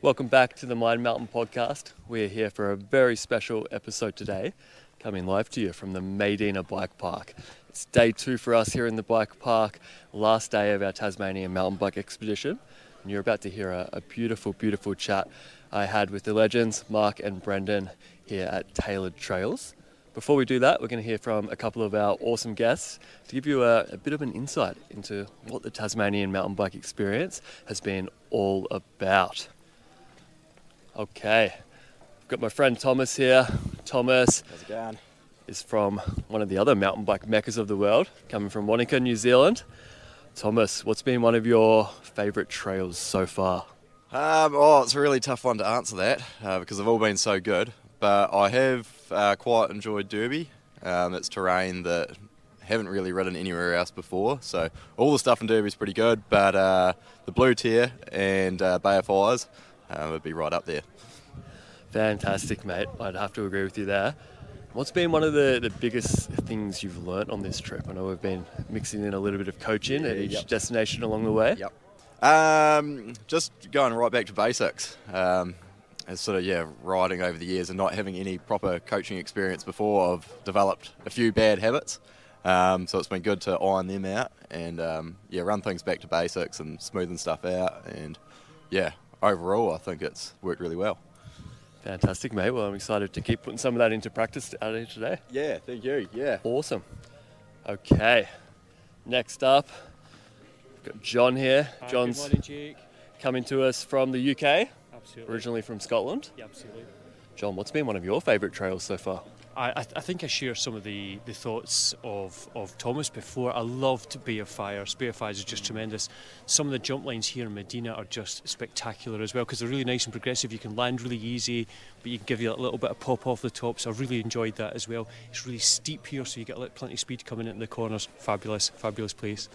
Welcome back to the Maydena Mountain Podcast. We're here for a very special episode today, coming live to you from the Maydena Bike Park. It's day 2 for us here in the bike park, last day of our Tasmania Mountain Bike Expedition. And you're about to hear a beautiful, beautiful chat I had with the legends, Mark and Brendan, here at Tailored Trails. Before we do that, we're going to hear from a couple of our awesome guests to give you a bit of an insight into what the Tasmanian mountain bike experience has been all about. Okay, I've got my friend Thomas here. Thomas How's it going? is from one of the other mountain bike meccas of the world, coming from Wanaka, New Zealand. Thomas, what's been one of your favourite trails so far? It's a really tough one to answer that because they've all been so good. But I have quite enjoyed Derby. It's terrain that I haven't really ridden anywhere else before. So all the stuff in Derby is pretty good, but the Blue Tier and Bay of Fires would be right up there. Fantastic, mate. I'd have to agree with you there. What's been one of the biggest things you've learnt on this trip? I know we've been mixing in a little bit of coaching at each destination along the way. Just going right back to basics. Riding over the years and not having any proper coaching experience before, I've developed a few bad habits. So it's been good to iron them out and run things back to basics and smoothen stuff out. And overall, I think it's worked really well. Fantastic, mate. Well, I'm excited to keep putting some of that into practice out here today. Yeah, thank you. Yeah. Awesome. Okay. Next up, we've got John here. Hi, John's good morning, Jake. coming to us from the UK, Absolutely. originally from Scotland. Yeah, absolutely. John, what's been one of your favourite trails so far? I think I share some of the thoughts of Thomas before. I loved Bay of Fires. Bay of Fires is just tremendous. Some of the jump lines here in Maydena are just spectacular as well because they're really nice and progressive. You can land really easy, but you can give you a little bit of pop off the top. So I really enjoyed that as well. It's really steep here, so you get plenty of speed coming into the corners. Fabulous, fabulous place.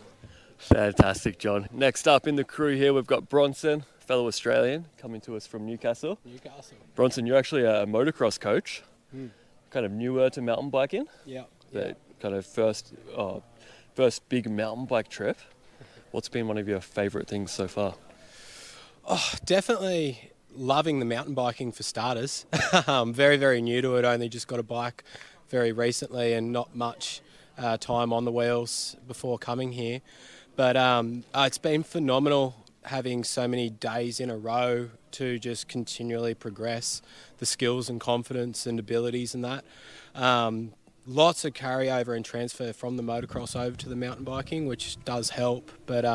Fantastic, John. Next up in the crew here, we've got Bronson, fellow Australian, coming to us from Newcastle. Bronson, you're actually a motocross coach. Kind of newer to mountain biking. The kind of first big mountain bike trip. What's been one of your favourite things so far? Oh, definitely loving the mountain biking for starters. Very, very new to it. Only just got a bike very recently and not much time on the wheels before coming here. But it's been phenomenal having so many days in a row to just continually progress the skills and confidence and abilities and that. Lots of carryover and transfer from the motocross over to the mountain biking, which does help, but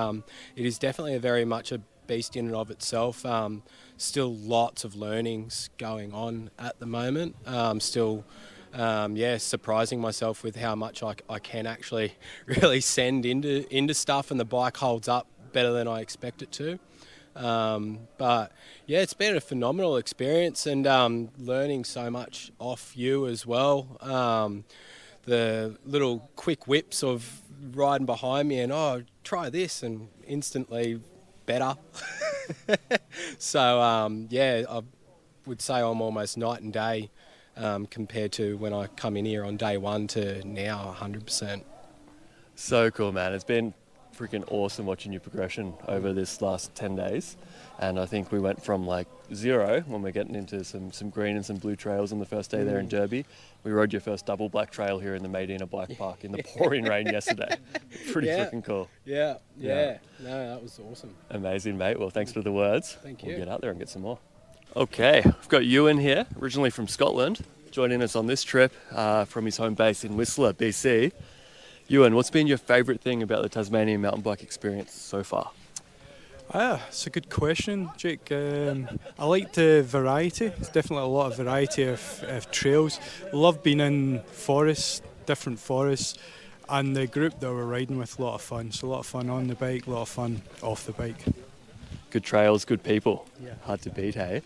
it is definitely very much a beast in and of itself. Still lots of learnings going on at the moment. Surprising myself with how much I can actually really send into stuff, and the bike holds up better than I expect it to. It's been a phenomenal experience and learning so much off you as well. The little quick whips of riding behind me and try this and instantly better. So I would say I'm almost night and day compared to when I come in here on day 1 to now 100%. So cool, man. It's been freaking awesome watching your progression over this last 10 days. And I think we went from 0 when we're getting into some green and some blue trails on the first day there in Derby. We rode your first double black trail here in the Maydena Bike Park in the pouring rain yesterday. Pretty freaking cool. Yeah. No, that was awesome. Amazing, mate. Well, thanks for the words. Thank you. We'll get out there and get some more. Okay, I've got Ewan here, originally from Scotland, joining us on this trip from his home base in Whistler, BC. Ewan, what's been your favourite thing about the Tasmanian mountain bike experience so far? It's a good question, Jake. I like the variety. There's definitely a lot of variety of trails. Love being in forests, different forests, and the group that we're riding with, a lot of fun. So a lot of fun on the bike, a lot of fun off the bike. Good trails, good people. Yeah. Hard to beat, hey?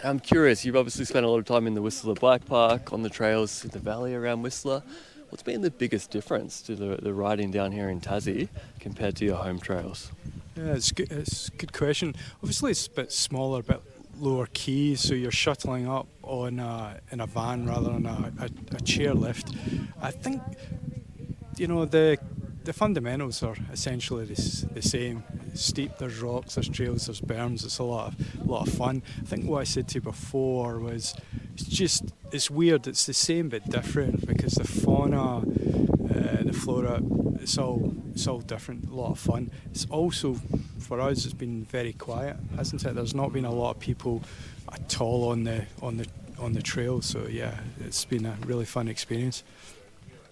I'm curious, you've obviously spent a lot of time in the Whistler Bike Park, on the trails in the valley around Whistler. What's been the biggest difference to the riding down here in Tassie compared to your home trails? Yeah, it's good. It's a good question. Obviously, it's a bit smaller, a bit lower keys, so you're shuttling up in a van rather than a chair lift. I think the fundamentals are essentially the same. steep, there's rocks, there's trails, there's berms. It's a lot of fun. I think what I said to you before was it's weird. It's the same but different because the fauna, the flora, it's all different. A lot of fun. It's also, for us, it's been very quiet, hasn't it? There's not been a lot of people at all on the trail. So yeah, it's been a really fun experience.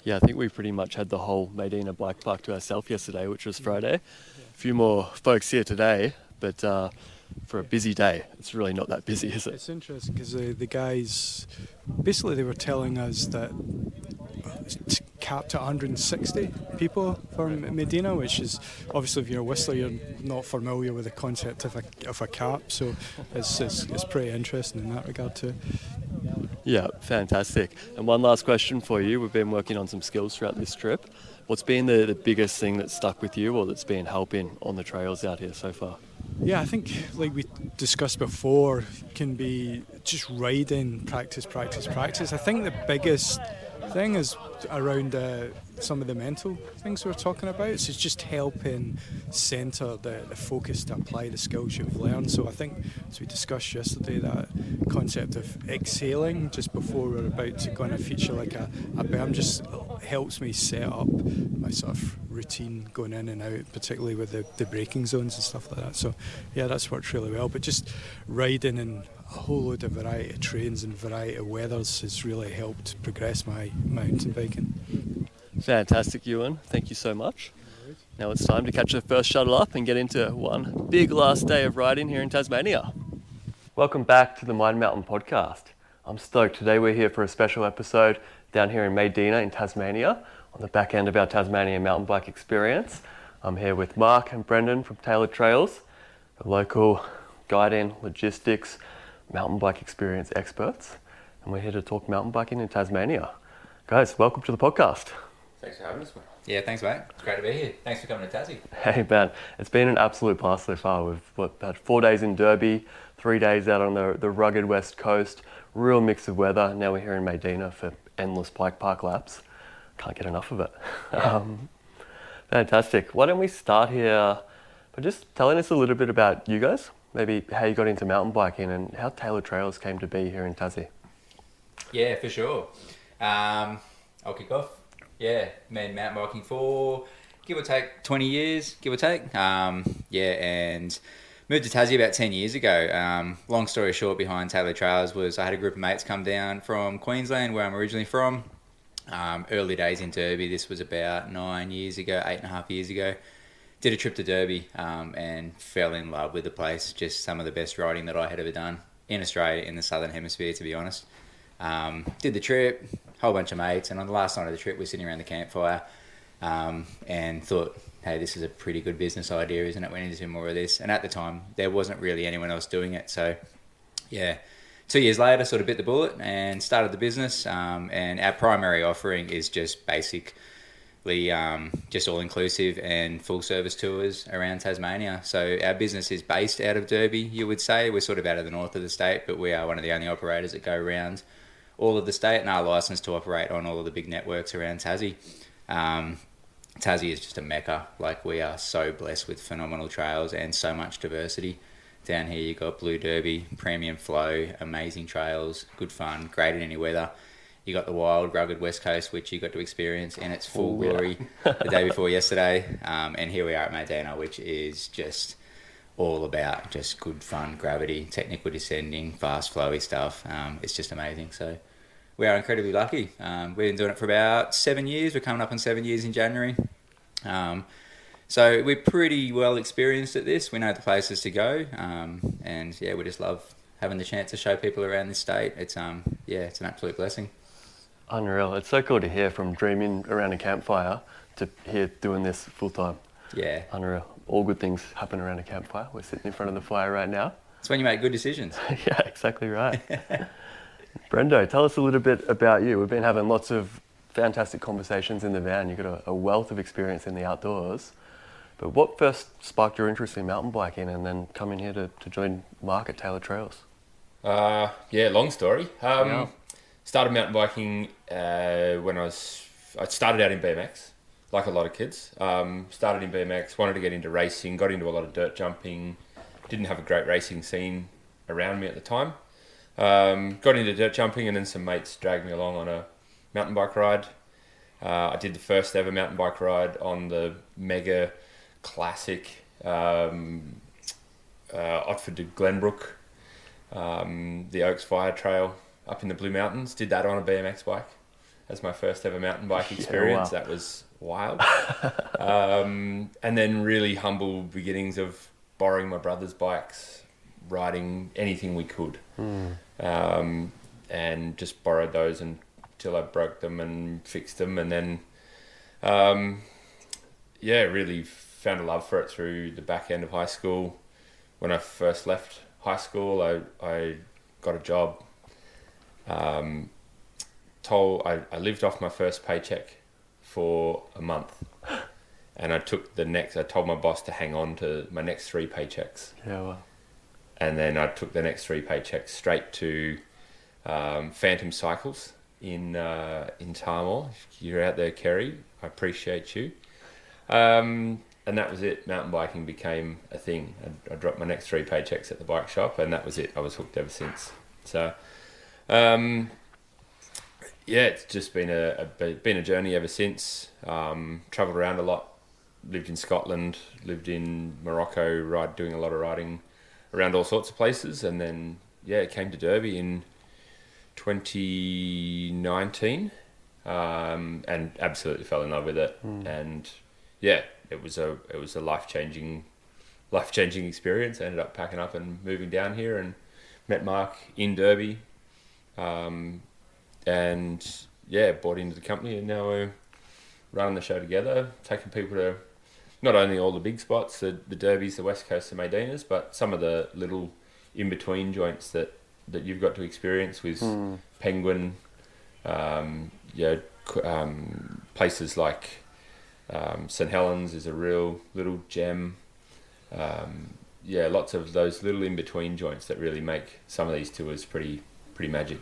Yeah, I think we pretty much had the whole Maydena Bike Park to ourselves yesterday, which was Friday. A few more folks here today, but for a busy day, it's really not that busy, is it? It's interesting because the guys, basically they were telling us that it's capped at 160 people for Maydena, which is, obviously if you're a whistler, you're not familiar with the concept of a cap, so it's pretty interesting in that regard too. Yeah, fantastic. And one last question for you. We've been working on some skills throughout this trip. What's been the biggest thing that's stuck with you or that's been helping on the trails out here so far? Yeah, I think, like we discussed before, can be just riding, practice. I think the biggest thing is around some of the mental things we're talking about. So it's just helping centre the focus to apply the skills you've learned. So I think, as we discussed yesterday, that concept of exhaling just before we're about to go on a feature like a berm just helps me set up my sort of routine going in and out, particularly with the braking zones and stuff like that. So yeah, that's worked really well. But just riding in a whole load of variety of trains and variety of weathers has really helped progress my mountain biking. Fantastic, Ewan. Thank you so much. Now it's time to catch the first shuttle up and get into one big last day of riding here in Tasmania. Welcome back to the Maydena Mountain Podcast. I'm stoked. Today we're here for a special episode down here in Maydena in Tasmania on the back end of our Tasmania Mountain Bike Experience. I'm here with Mark and Brendan from Tailored Trails, the local guiding, logistics, mountain bike experience experts, and we're here to talk mountain biking in Tasmania. Guys, welcome to the podcast. Thanks for having us, mate. Yeah, thanks, mate. It's great to be here. Thanks for coming to Tassie. Hey, man. It's been an absolute blast so far. We've had 4 days in Derby, 3 days out on the rugged west coast, real mix of weather. Now we're here in Maydena for endless bike park laps. Can't get enough of it. Yeah. Fantastic. Why don't we start here by just telling us a little bit about you guys, maybe how you got into mountain biking and how Tailored Trails came to be here in Tassie. Yeah, for sure. I'll kick off. Yeah, been mountain biking for give or take 20 years, give or take. And moved to Tassie about 10 years ago. Long story short behind Tailored Trails was I had a group of mates come down from Queensland, where I'm originally from. Early days in Derby, this was about 9 years ago, 8.5 years ago. Did a trip to Derby and fell in love with the place. Just some of the best riding that I had ever done in Australia, in the Southern Hemisphere, to be honest. Did the trip, whole bunch of mates, and on the last night of the trip, we're sitting around the campfire and thought, hey, this is a pretty good business idea, isn't it? We need to do more of this. And at the time, there wasn't really anyone else doing it. So, yeah, 2 years later, sort of bit the bullet and started the business. And our primary offering is just basically just all-inclusive and full-service tours around Tasmania. So our business is based out of Derby, you would say. We're sort of out of the north of the state, but we are one of the only operators that go around all of the state and are licensed to operate on all of the big networks around Tassie. Tassie is just a mecca. Like, we are so blessed with phenomenal trails and so much diversity. Down here you've got Blue Derby, Premium Flow, amazing trails, good fun, great in any weather. You got the wild, rugged West Coast, which you got to experience in its full glory the day before yesterday. And here we are at Maydena, which is just all about just good fun, gravity, technical descending, fast, flowy stuff. It's just amazing. So we are incredibly lucky. We've been doing it for about 7 years. We're coming up on 7 years in January. So we're pretty well experienced at this. We know the places to go. And yeah, we just love having the chance to show people around this state. It's it's an absolute blessing. Unreal. It's so cool to hear from dreaming around a campfire to here doing this full time. Yeah. Unreal. All good things happen around a campfire. We're sitting in front of the fire right now. It's when you make good decisions. Yeah, exactly right. Brendo, tell us a little bit about you. We've been having lots of fantastic conversations in the van. You've got a wealth of experience in the outdoors. But what first sparked your interest in mountain biking and then coming here to join Mark at Tailored Trails? Long story. Yeah. Started mountain biking when I started out in BMX. like a lot of kids. Started in BMX, wanted to get into racing, got into a lot of dirt jumping. Didn't have a great racing scene around me at the time. Got into dirt jumping, and then some mates dragged me along on a mountain bike ride. I did the first ever mountain bike ride on the mega classic Otford to Glenbrook, the Oaks Fire Trail up in the Blue Mountains. Did that on a BMX bike as my first ever mountain bike experience. Wow. That was wild. And then really humble beginnings of borrowing my brother's bikes, riding anything we could. And just borrowed those until I broke them and fixed them. And then, really found a love for it through the back end of high school. When I first left high school, I got a job. I lived off my first paycheck for a month, and I told my boss to hang on to my next 3 paychecks. Yeah, well. And then I took the next 3 paychecks straight to Phantom Cycles in Tarmore. If you're out there, Kerry, I appreciate you. And that was it. Mountain biking became a thing. I dropped my next 3 paychecks at the bike shop, and that was it. I was hooked ever since. So, it's just been a journey ever since. Travelled around a lot. Lived in Scotland. Lived in Morocco. Doing a lot of riding around all sorts of places, and then came to Derby in 2019, and absolutely fell in love with it. And it was a life-changing experience. I ended up packing up and moving down here, and met Mark in Derby, and bought into the company, and now we're running the show together, taking people to not only all the big spots, the Derbys, the West Coast, the Maydenas, but some of the little in-between joints that you've got to experience with Penguin, places like St Helens is a real little gem. Lots of those little in-between joints that really make some of these tours pretty magic.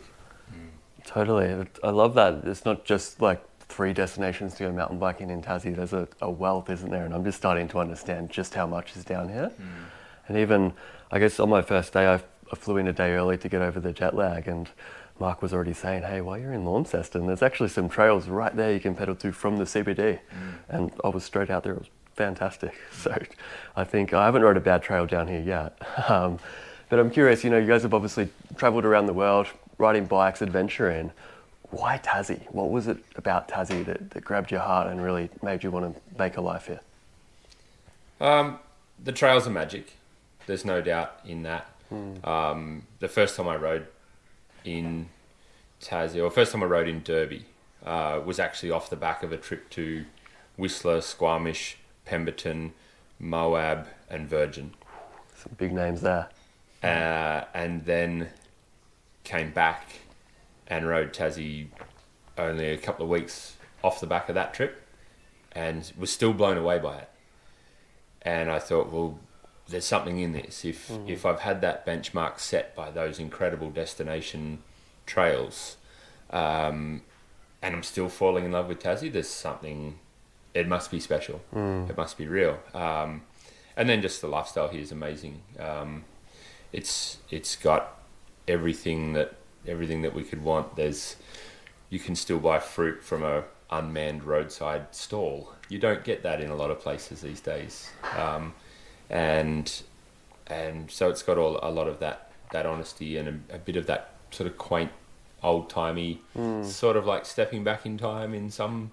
Totally. I love that. It's not just like 3 destinations to go mountain biking in Tassie. There's a wealth, isn't there? And I'm just starting to understand just how much is down here. And even, I guess on my first day, I flew in a day early to get over the jet lag, and Mark was already saying, hey, while you're in Launceston, there's actually some trails right there you can pedal to from the CBD. And I was straight out there. It was fantastic. So I think I haven't rode a bad trail down here yet. But I'm curious, you guys have obviously traveled around the world, riding bikes, adventuring. Why Tassie? What was it about Tassie that grabbed your heart and really made you want to make a life here? The trails are magic. There's no doubt in that. The first time I rode in Tassie, or first time I rode in Derby, was actually off the back of a trip to Whistler, Squamish, Pemberton, Moab, and Virgin. Some big names there. And then came back and rode Tassie only a couple of weeks off the back of that trip, and was still blown away by it. And I thought, well, there's something in this. If I've had that benchmark set by those incredible destination trails, and I'm still falling in love with Tassie, there's something. It must be special. It must be real. And then just the lifestyle here is amazing. It's got everything that we could want. You can still buy fruit from a unmanned roadside stall. You don't get that in a lot of places these days. And so it's got a lot of that honesty and a bit of that sort of quaint, old-timey, sort of like stepping back in time in some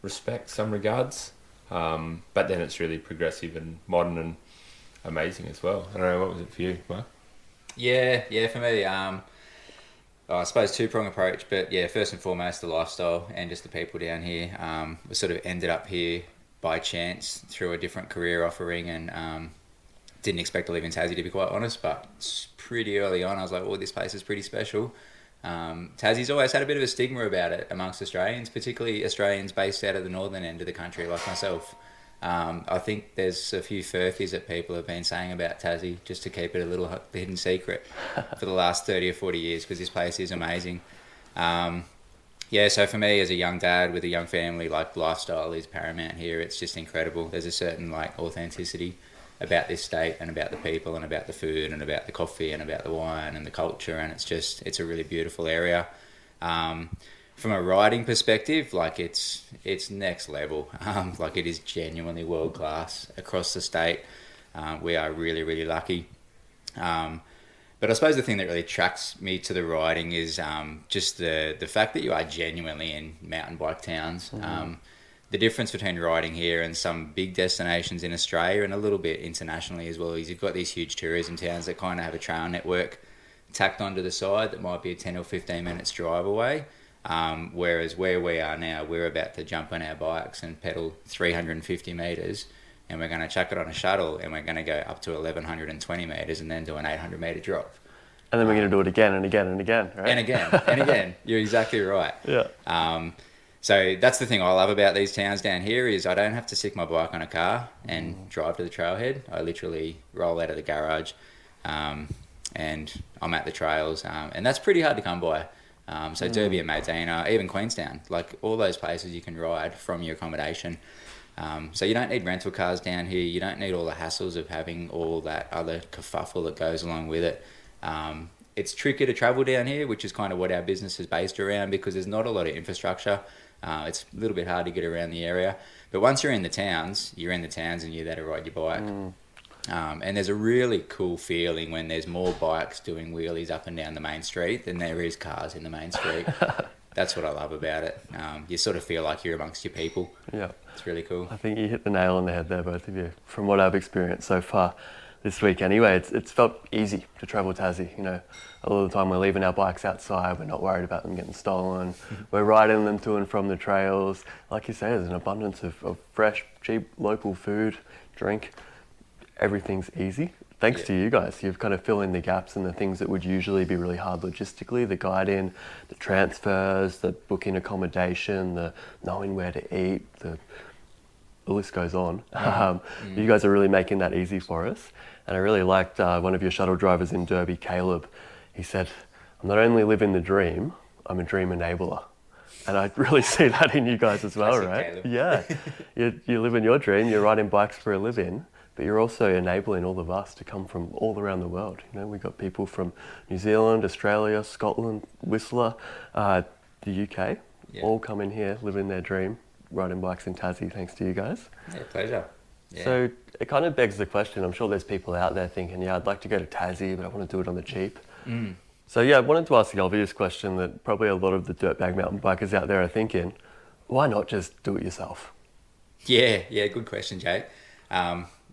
respects, some regards. But then it's really progressive and modern and amazing as well. I don't know, what was it for you, Mark? Yeah, for me, I suppose 2-prong approach, but first and foremost, the lifestyle and just the people down here. We sort of ended up here by chance through a different career offering, and didn't expect to live in Tassie, to be quite honest, but pretty early on I was like, oh, this place is pretty special. Tassie's always had a bit of a stigma about it amongst Australians, particularly Australians based out of the northern end of the country like myself. I think there's a few furphies that people have been saying about Tassie just to keep it a little hidden secret for the last 30 or 40 years, because this place is amazing. Yeah, so for me as a young dad with a young family, like lifestyle is paramount here. It's just incredible. There's a certain like authenticity about this state and about the people and about the food and about the coffee and about the wine and the culture, and it's a really beautiful area. From a riding perspective, like it's next level. Like it is genuinely world class across the state. We are really, really lucky. But I suppose the thing that really attracts me to the riding is just the fact that you are genuinely in mountain bike towns. The difference between riding here and some big destinations in Australia and a little bit internationally as well is you've got these huge tourism towns that kind of have a trail network tacked onto the side that might be a 10 or 15 minutes drive away. Whereas where we are now, we're about to jump on our bikes and pedal 350 metres, and we're going to chuck it on a shuttle, and we're going to go up to 1,120 metres and then do an 800 metre drop. And then we're going to do it again and again and again, right? And again. You're exactly right. Yeah. So that's the thing I love about these towns down here is I don't have to stick my bike on a car and drive to the trailhead. I literally roll out of the garage and I'm at the trails. And that's pretty hard to come by. So Derby and Maydena, even Queenstown, like all those places you can ride from your accommodation. So you don't need rental cars down here. You don't need all the hassles of having all that other kerfuffle that goes along with it. It's tricky to travel down here, which is kind of what our business is based around because there's not a lot of infrastructure. It's a little bit hard to get around the area. But once you're in the towns and you're there to ride your bike. And there's a really cool feeling when there's more bikes doing wheelies up and down the main street than there is cars in the main street. That's what I love about it. You sort of feel like you're amongst your people. Yeah. It's really cool. I think you hit the nail on the head there, both of you. From what I've experienced so far this week anyway, it's felt easy to travel Tassie. You know, a lot of the time we're leaving our bikes outside, we're not worried about them getting stolen. We're riding them to and from the trails. Like you say, there's an abundance of fresh, cheap, local food, drink. Everything's easy. Thanks to you guys. You've kind of fill in the gaps and the things that would usually be really hard logistically, the guiding, the transfers, the booking accommodation, the knowing where to eat, the list goes on. You guys are really making that easy for us. And I really liked one of your shuttle drivers in Derby, Caleb. He said, I'm not only living the dream, I'm a dream enabler. And I really see that in you guys as well, Classic right? Caleb. Yeah. You're living your dream, you're riding bikes for a living, but you're also enabling all of us to come from all around the world. You know, we've got people from New Zealand, Australia, Scotland, Whistler, the UK, all come in here, living their dream, riding bikes in Tassie, thanks to you guys. Yeah, pleasure. Yeah. So it kind of begs the question, I'm sure there's people out there thinking, yeah, I'd like to go to Tassie, but I want to do it on the cheap. So yeah, I wanted to ask the obvious question that probably a lot of the dirtbag mountain bikers out there are thinking, why not just do it yourself? Yeah, good question, Jake.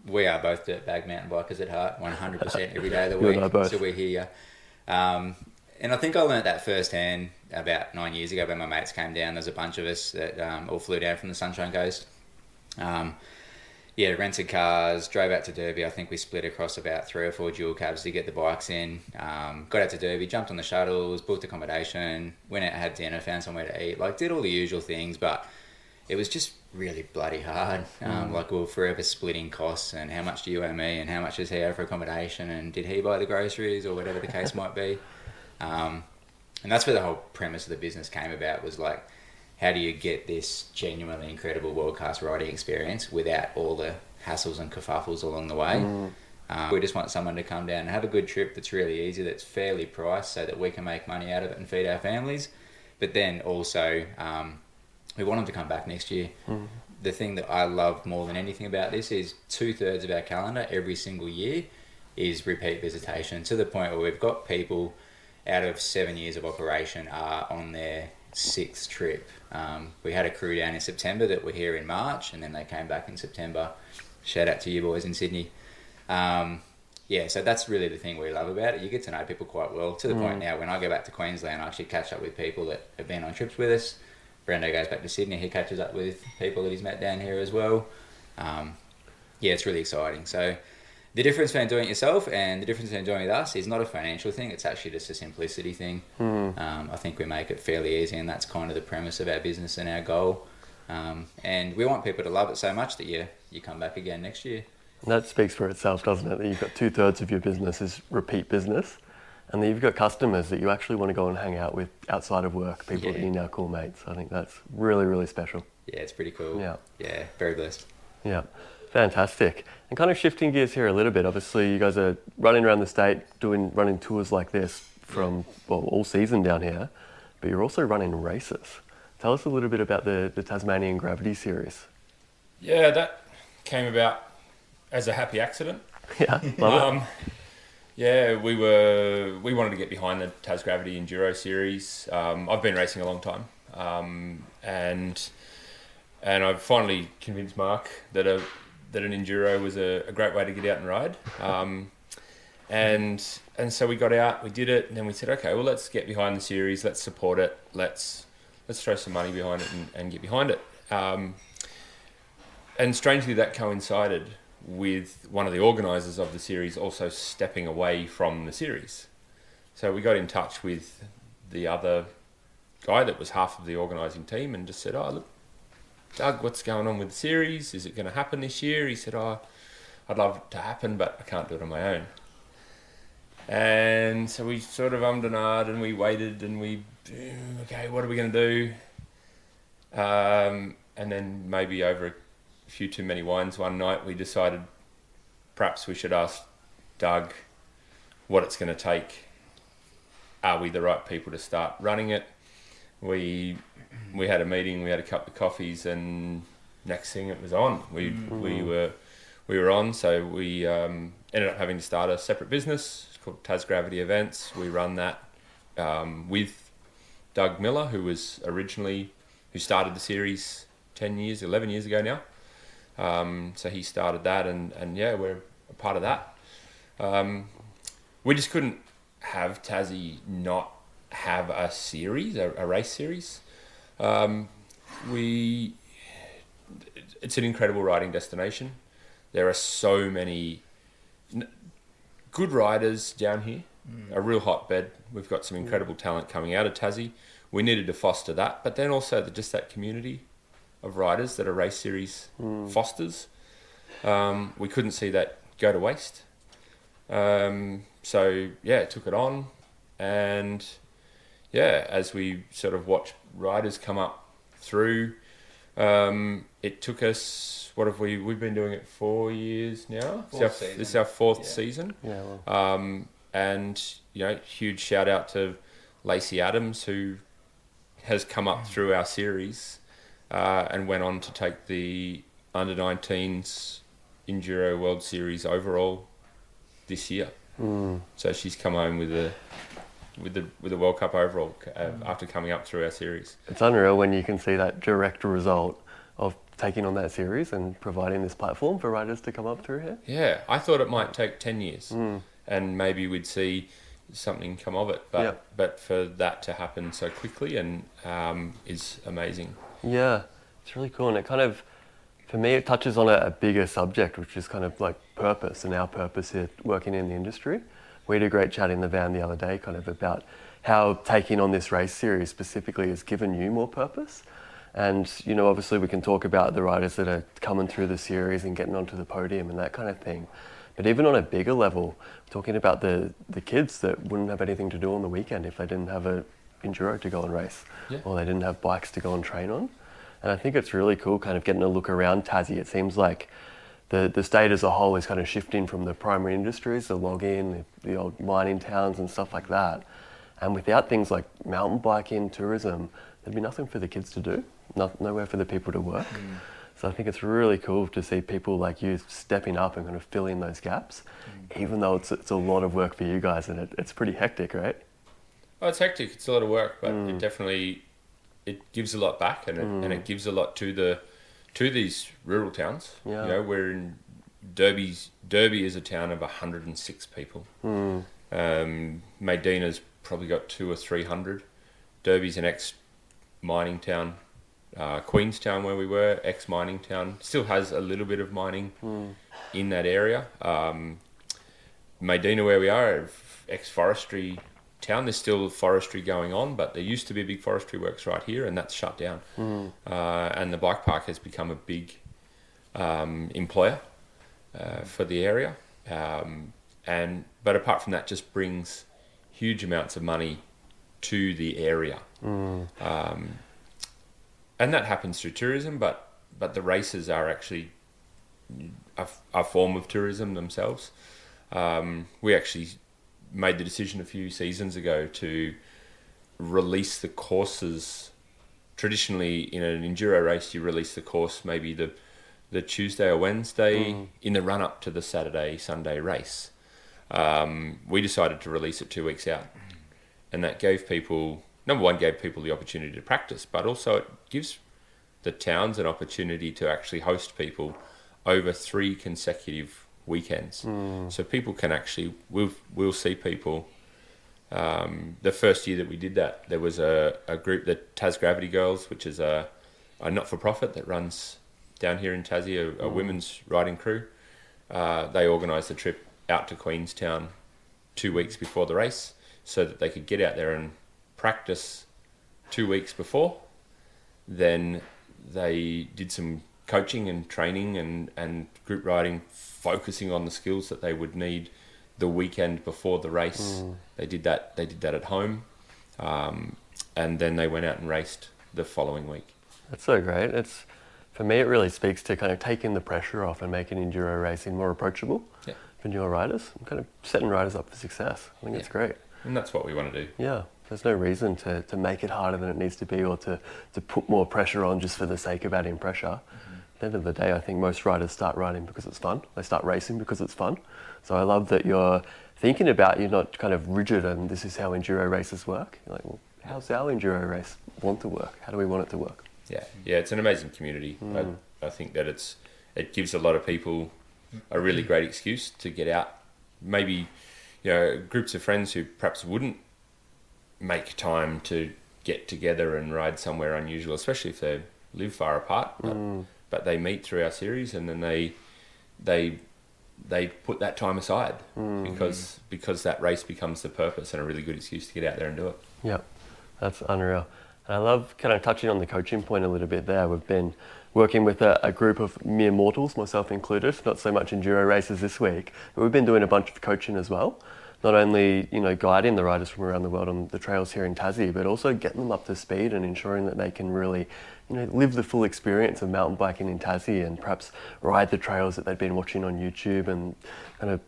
We are both dirtbag mountain bikers at heart, 100% every day of the You week. and I both. So we're here. And I think I learnt that firsthand about 9 years ago when my mates came down. There's a bunch of us that all flew down from the Sunshine Coast. Rented cars, drove out to Derby. I think we split across about 3 or 4 dual cabs to get the bikes in. Got out to Derby, jumped on the shuttles, booked accommodation, went out, had dinner, found somewhere to eat. Like, did all the usual things, but it was just really bloody hard. Like, we were forever splitting costs and how much do you owe me and how much does he owe for accommodation and did he buy the groceries or whatever the case might be. And that's where the whole premise of the business came about, was like, how do you get this genuinely incredible world-class riding experience without all the hassles and kerfuffles along the way? We just want someone to come down and have a good trip that's really easy, that's fairly priced so that we can make money out of it and feed our families. But then also, we want them to come back next year. The thing that I love more than anything about this is 2/3 of our calendar every single year is repeat visitation, to the point where we've got people out of 7 years of operation are on their 6th trip. We had a crew down in September that were here in March, and then they came back in September. Shout out to you boys in Sydney. So that's really the thing we love about it. You get to know people quite well, to the point now when I go back to Queensland, I actually catch up with people that have been on trips with us. Brando goes back to Sydney, he catches up with people that he's met down here as well. It's really exciting. So the difference between doing it yourself and the difference between doing it with us is not a financial thing, it's actually just a simplicity thing. I think we make it fairly easy, and that's kind of the premise of our business and our goal. And we want people to love it so much that you come back again next year. And that speaks for itself, doesn't it? That you've got 2/3 of your business is repeat business. And then you've got customers that you actually want to go and hang out with outside of work, people that Yeah. you now call mates. I think that's really, really special. Yeah, it's pretty cool. Yeah. Yeah, very blessed. Yeah, fantastic. And kind of shifting gears here a little bit, obviously you guys are running around the state, running tours like this from, well, all season down here, but you're also running races. Tell us a little bit about the Tasmanian Gravity Series. Yeah, that came about as a happy accident. Yeah, love it. Yeah, we wanted to get behind the Tas Gravity Enduro Series. I've been racing a long time, and I've finally convinced Mark that an enduro was a great way to get out and ride. And so we got out, we did it, and then we said, okay, well, let's get behind the series, let's support it, let's throw some money behind it and get behind it. And strangely, that coincided with one of the organisers of the series also stepping away from the series. So we got in touch with the other guy that was half of the organising team and just said, oh, look, Doug, what's going on with the series? Is it going to happen this year? He said, oh, I'd love it to happen, but I can't do it on my own. And so we sort of ummed and ahed and we waited and okay, what are we going to do? And then maybe over a few too many wines one night, we decided perhaps we should ask Doug what it's going to take. Are we the right people to start running it? We had a meeting, we had a couple of coffees, and next thing it was on. We were on, so we ended up having to start a separate business. It's called Tas Gravity Events. We run that with Doug Miller, who started the series 11 years ago now. So he started that, and yeah, we're a part of that. We just couldn't have Tassie not have a series, a race series. It's an incredible riding destination. There are so many good riders down here, a real hotbed. We've got some incredible talent coming out of Tassie. We needed to foster that, but then also just that community of riders that a race series fosters. We couldn't see that go to waste. So yeah, took it on, and yeah, as we sort of watch riders come up through, it took us, we've been doing it 4 years now. This is our fourth season. Yeah, well. And huge shout out to Lacey Adams, who has come up through our series and went on to take the under-19s Enduro World Series overall this year. So she's come home with the World Cup overall after coming up through our series. It's unreal when you can see that direct result of taking on that series and providing this platform for riders to come up through here. Yeah, I thought it might take 10 years and maybe we'd see something come of it, but for that to happen so quickly and is amazing. Yeah, it's really cool, and it kind of, for me, it touches on a bigger subject, which is kind of like purpose and our purpose here working in the industry. We had a great chat in the van the other day kind of about how taking on this race series specifically has given you more purpose. And, obviously we can talk about the riders that are coming through the series and getting onto the podium and that kind of thing. But even on a bigger level, talking about the kids that wouldn't have anything to do on the weekend if they didn't have an enduro to go and race, or they didn't have bikes to go and train on. And I think it's really cool kind of getting a look around Tassie. It seems like the state as a whole is kind of shifting from the primary industries, the logging, the old mining towns and stuff like that. And without things like mountain biking, tourism, there'd be nothing for the kids to do, nowhere for the people to work. So I think it's really cool to see people like you stepping up and kind of filling those gaps, even though it's a lot of work for you guys and it's pretty hectic, right? Oh, it's hectic. It's a lot of work, but it definitely gives a lot back, and it gives a lot to these rural towns. Yeah. We're in Derby is a town of 106 people. Maydena's probably got 200 or 300. Derby's an ex-mining town. Queenstown, where we were, ex-mining town, still has a little bit of mining in that area. Maydena, where we are, ex-forestry town. There's still forestry going on, but there used to be big forestry works right here, and that's shut down. And the bike park has become a big employer for the area. But apart from that, just brings huge amounts of money to the area. And that happens through tourism, but the races are actually a form of tourism themselves. We actually made the decision a few seasons ago to release the courses. Traditionally, in an enduro race, you release the course maybe the Tuesday or Wednesday in the run-up to the Saturday, Sunday race. We decided to release it 2 weeks out. And that gave people, number one, gave people the opportunity to practice, but also it gives the towns an opportunity to actually host people over 3 consecutive weekends. So people can actually, we'll see people. The first year that we did that, there was a group, the Tas Gravity Girls, which is a not-for-profit that runs down here in Tassie, a women's riding crew. They organised a trip out to Queenstown 2 weeks before the race so that they could get out there and practice 2 weeks before. Then they did some coaching and training and group riding, focusing on the skills that they would need the weekend before the race. They did that at home, and then they went out and raced the following week. That's so great. For me, it really speaks to kind of taking the pressure off and making enduro racing more approachable for newer riders, and kind of setting riders up for success. I think it's great. And that's what we want to do. Yeah, there's no reason to make it harder than it needs to be, or to put more pressure on just for the sake of adding pressure. At the end of the day, I think most riders start riding because it's fun. They start racing because it's fun. So I love that you're thinking about, you're not kind of rigid and this is how enduro races work. You're like, well, how's our enduro race want to work? How do we want it to work? Yeah, it's an amazing community. I think that it gives a lot of people a really great excuse to get out. Maybe, groups of friends who perhaps wouldn't make time to get together and ride somewhere unusual, especially if they live far apart. But they meet through our series, and then they put that time aside because that race becomes the purpose and a really good excuse to get out there and do it. Yeah, that's unreal. And I love kind of touching on the coaching point a little bit there. We've been working with a group of mere mortals, myself included, not so much enduro races this week, but we've been doing a bunch of coaching as well. Not only, guiding the riders from around the world on the trails here in Tassie, but also getting them up to speed and ensuring that they can really, live the full experience of mountain biking in Tassie and perhaps ride the trails that they've been watching on YouTube and kind of,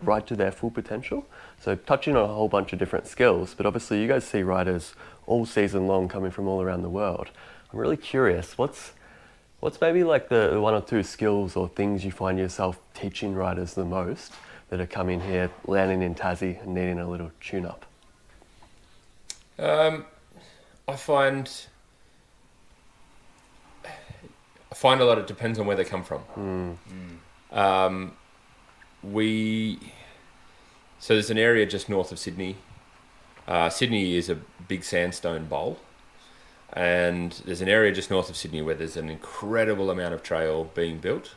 ride to their full potential. So touching on a whole bunch of different skills, but obviously you guys see riders all season long coming from all around the world. I'm really curious, what's maybe like the 1 or 2 skills or things you find yourself teaching riders the most that are coming here, landing in Tassie and needing a little tune-up? I find a lot, it depends on where they come from. So there's an area just north of Sydney. Sydney is a big sandstone bowl, and there's an area just north of Sydney where there's an incredible amount of trail being built.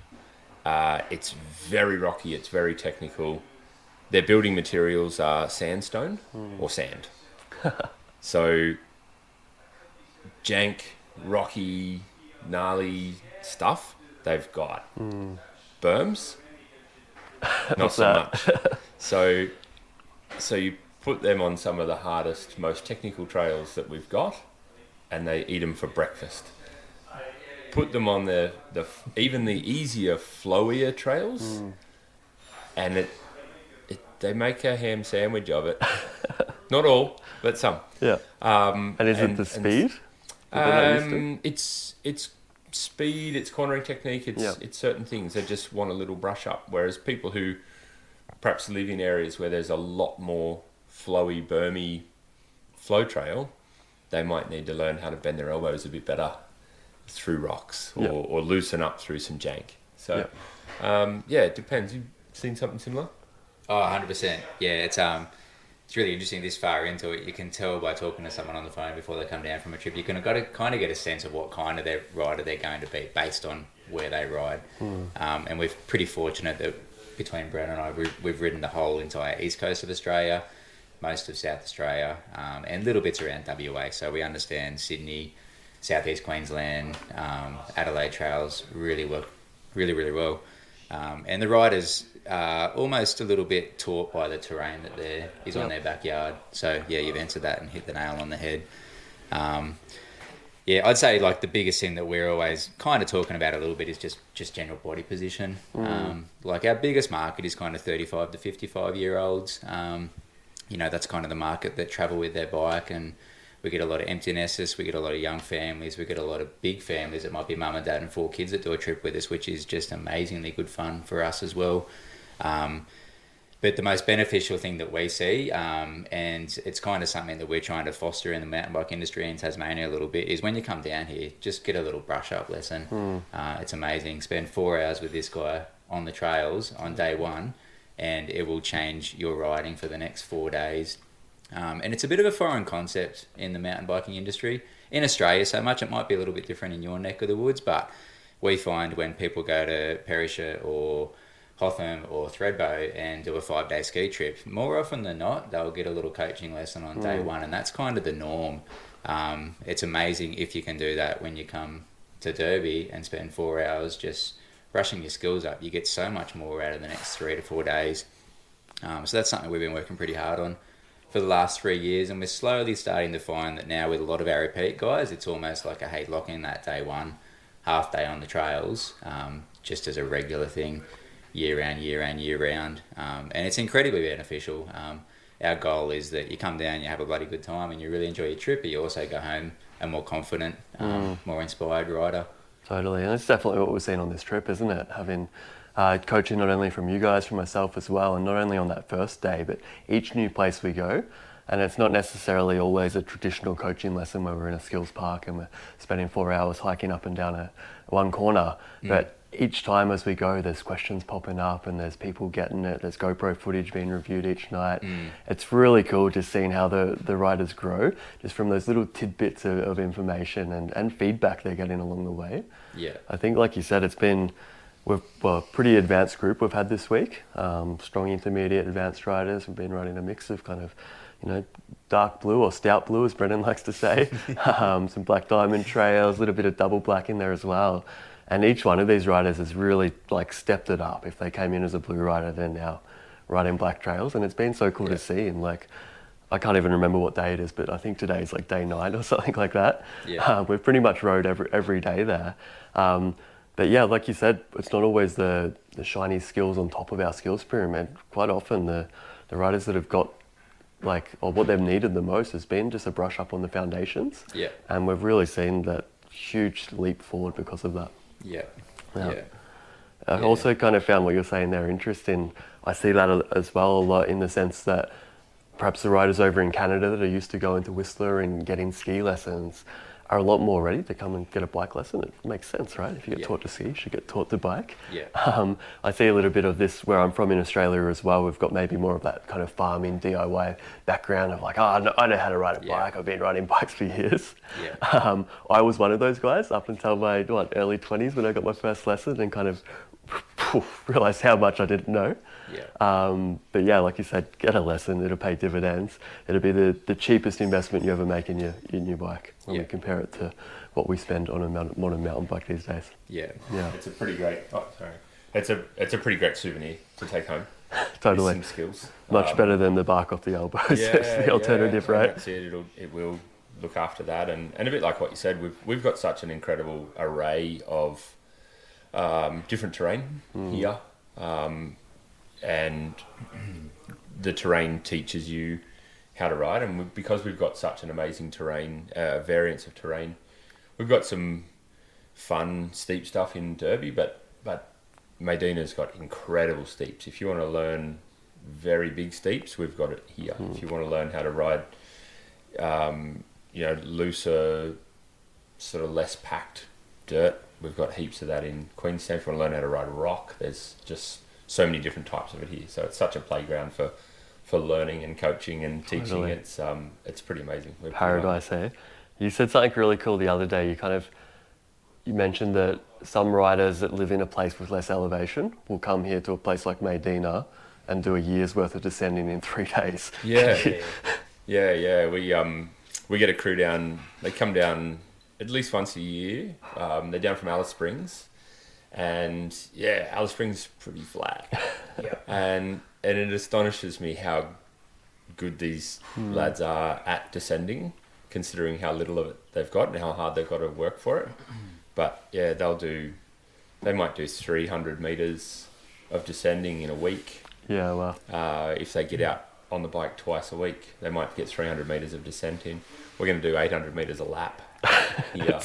It's very rocky, it's very technical. Their building materials are sandstone or sand. So jank, rocky, gnarly stuff they've got. Berms, not so much. So you put them on some of the hardest, most technical trails that we've got, and they eat them for breakfast. Put them on the even the easier, flowier trails, and they make a ham sandwich of it. Not all, but some. Yeah. And is it the speed? It's speed, it's cornering technique, it's certain things. They just want a little brush up. Whereas people who perhaps live in areas where there's a lot more flowy, bermy flow trail, they might need to learn how to bend their elbows a bit better through rocks or loosen up through some jank. So, it depends. You've seen something similar? Oh, 100%. Yeah, it's really interesting this far into it. You can tell by talking to someone on the phone before they come down from a trip. You're going to kind of get a sense of what kind of their rider they're going to be based on where they ride. And we're pretty fortunate that between Brad and I, we've ridden the whole entire east coast of Australia, most of South Australia, and little bits around WA. So we understand Sydney, Southeast Queensland, Adelaide trails really well. And the riders are almost a little bit taught by the terrain that is on their backyard. So yeah, you've answered that and hit the nail on the head. Yeah, I'd say like the biggest thing that we're always kind of talking about a little bit is just general body position. Like our biggest market is kind of 35 to 55 year olds. You know, that's kind of the market that travel with their bike, and we get a lot of empty nesters, we get a lot of young families, we get a lot of big families. It might be mum and dad and 4 kids that do a trip with us, which is just amazingly good fun for us as well. But the most beneficial thing that we see, and it's kind of something that we're trying to foster in the mountain bike industry in Tasmania a little bit, is when you come down here, just get a little brush up lesson. It's amazing. Spend 4 hours with this guy on the trails on day one, and it will change your riding for the next 4 days. And it's a bit of a foreign concept in the mountain biking industry. In Australia so much, it might be a little bit different in your neck of the woods, but we find when people go to Perisher or Hotham or Thredbo and do a 5-day ski trip, more often than not, they'll get a little coaching lesson on day one, and that's kind of the norm. It's amazing if you can do that when you come to Derby and spend 4 hours just brushing your skills up. You get so much more out of the next 3 to 4 days. So that's something we've been working pretty hard on for the last 3 years, and we're slowly starting to find that now with a lot of our repeat guys, it's almost like hey, lock in that day one, half day on the trails, just as a regular thing, year round. And it's incredibly beneficial. Our goal is that you come down, you have a bloody good time, and you really enjoy your trip, but you also go home a more confident, more inspired rider. Totally, and it's definitely what we've seen on this trip, isn't it? Having coaching not only from you guys, from myself as well, and not only on that first day, but each new place we go. And it's not necessarily always a traditional coaching lesson where we're in a skills park and we're spending 4 hours hiking up and down one corner. But each time as we go, there's questions popping up and there's people getting it. There's GoPro footage being reviewed each night. It's really cool just seeing how the riders grow, just from those little tidbits of information and feedback they're getting along the way. Yeah. I think, like you said, we're a pretty advanced group we've had this week. Strong intermediate advanced riders. We've been running a mix of kind of, dark blue or stout blue, as Brendan likes to say. Some black diamond trails, a little bit of double black in there as well. And each one of these riders has really stepped it up. If they came in as a blue rider, they're now riding black trails, and it's been so cool to see. And I can't even remember what day it is, but I think today is day 9 or something like that. We've pretty much rode every day there. But yeah, like you said, it's not always the shiny skills on top of our skills pyramid. Quite often the riders that have got or what they've needed the most has been just a brush up on the foundations. Yeah. And we've really seen that huge leap forward because of that. Yeah. I also kind of found what you're saying there interesting. I see that as well a lot, in the sense that perhaps the riders over in Canada that are used to going to Whistler and getting ski lessons are a lot more ready to come and get a bike lesson. It makes sense, right? If you get taught to ski, you should get taught to bike. I see a little bit of this where I'm from in Australia as well. We've got maybe more of that kind of farming DIY background of I know how to ride a bike. I've been riding bikes for years. I was one of those guys up until my early 20s when I got my first lesson and kind of realised how much I didn't know. But yeah, like you said, get a lesson, it'll pay dividends. It'll be the cheapest investment you ever make in your new bike when we compare it to what we spend on a modern mountain bike these days. It's a pretty great it's a pretty great souvenir to take home. Totally. Some skills. Much better than the bark off the elbows. It's the alternative, right? That's it. It will look after that, and a bit like what you said, we've got such an incredible array of different terrain here, and the terrain teaches you how to ride, and because we've got such an amazing terrain, variance of terrain, we've got some fun steep stuff in Derby, but Maydena's got incredible steeps. If you want to learn very big steeps, we've got it here. If you want to learn how to ride looser, sort of less packed dirt, we've got heaps of that in Queenstown. If you want to learn how to ride rock, there's just so many different types of it here. So it's such a playground for learning and coaching and teaching. Totally. It's pretty amazing. Paradise, eh? You said something really cool the other day. You mentioned that some riders that live in a place with less elevation will come here to a place like Maydena and do a year's worth of descending in 3 days. Yeah. We get a crew down. They come down at least once a year. They're down from Alice Springs, And yeah, Alice Springs pretty flat. And it astonishes me how good these lads are at descending, considering how little of it they've got and how hard they've got to work for it. But yeah, they might do 300 metres of descending in a week. Yeah, well. If they get out on the bike twice a week, they might get 300 metres of descent in. We're going to do 800 metres a lap here.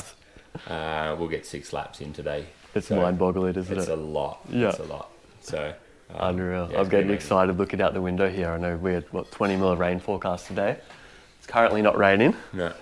We'll get 6 laps in today. It's mind-boggling, isn't it? It's a lot. Yeah. It's a lot. So unreal. Yeah, I'm getting amazing. excited looking out the window here. I know we had 20 mil of rain forecast today. It's currently not raining. No.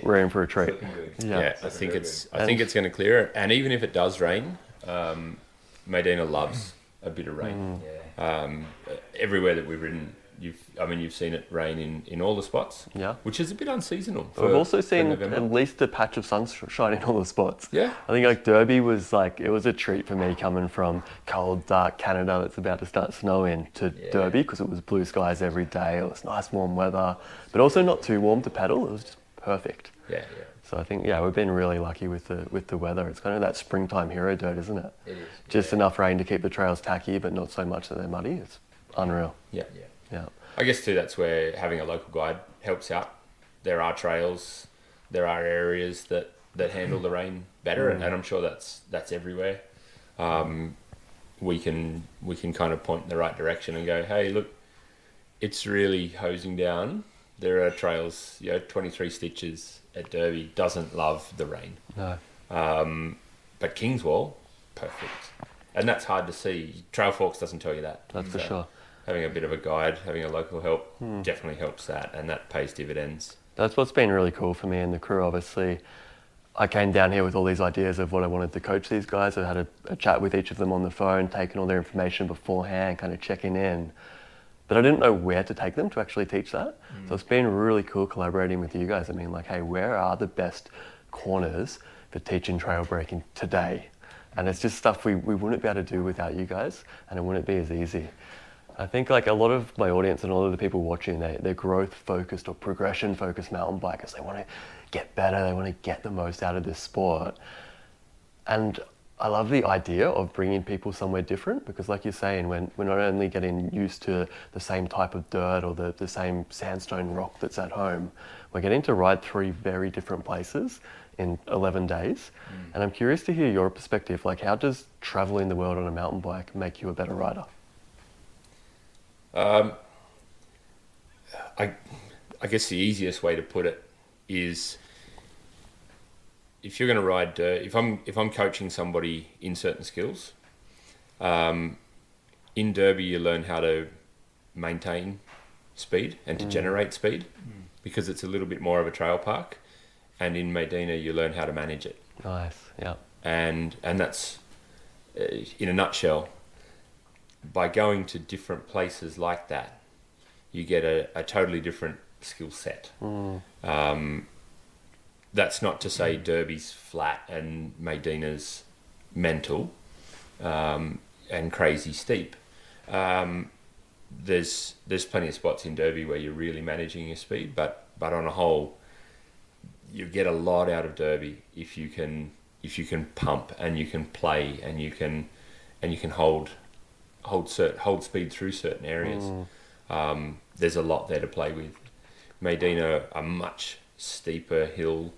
We're in for a treat. Yeah, I think it's going to clear it. And even if it does rain, Maydena loves a bit of rain. Everywhere that we've ridden, you've seen it rain in all the spots. Yeah. Which is a bit unseasonal. We've also seen at least a patch of sunshine in all the spots. Yeah. I think like Derby was it was a treat for me coming from cold, dark Canada that's about to start snowing to Derby, because it was blue skies every day. It was nice warm weather, but also not too warm to pedal. It was just perfect. Yeah. So I think we've been really lucky with the weather. It's kind of that springtime hero dirt, isn't it? It is. Just enough rain to keep the trails tacky, but not so much that they're muddy. It's unreal. Yeah. I guess too, that's where having a local guide helps out. There are trails, there are areas that handle the rain better, and I'm sure that's everywhere. We can kind of point in the right direction and go, hey, look, it's really hosing down. There are trails, 23 stitches at Derby doesn't love the rain. No. But Kingswall, perfect. And that's hard to see. Trail Forks doesn't tell you that. That's for sure. Having a bit of a guide, having a local help definitely helps that, and that pays dividends. That's what's been really cool for me and the crew. Obviously, I came down here with all these ideas of what I wanted to coach these guys. I had a chat with each of them on the phone, taking all their information beforehand, kind of checking in. But I didn't know where to take them to actually teach that. So it's been really cool collaborating with you guys. I mean, like, hey, where are the best corners for teaching trail breaking today? And it's just stuff we wouldn't be able to do without you guys, and it wouldn't be as easy. I think like a lot of my audience and a lot of the people watching, they're growth-focused or progression-focused mountain bikers. They want to get better, they want to get the most out of this sport. And I love the idea of bringing people somewhere different, because like you're saying, when we're not only getting used to the same type of dirt or the same sandstone rock that's at home, we're getting to ride 3 very different places in 11 days. And I'm curious to hear your perspective. Like, how does traveling the world on a mountain bike make you a better rider? I guess the easiest way to put it is, if you're going to ride dirt, if I'm coaching somebody in certain skills, in Derby you learn how to maintain speed and to generate speed, because it's a little bit more of a trail park, and in Maydena you learn how to manage it. Nice, yeah. And that's, in a nutshell, by going to different places like that, you get a totally different skill set. That's not to say Derby's flat and Maydena's mental and crazy steep. There's plenty of spots in Derby where you're really managing your speed, but on a whole, you get a lot out of Derby if you can pump and you can play and you can hold speed through certain areas. There's a lot there to play with. Maydena, a much steeper hill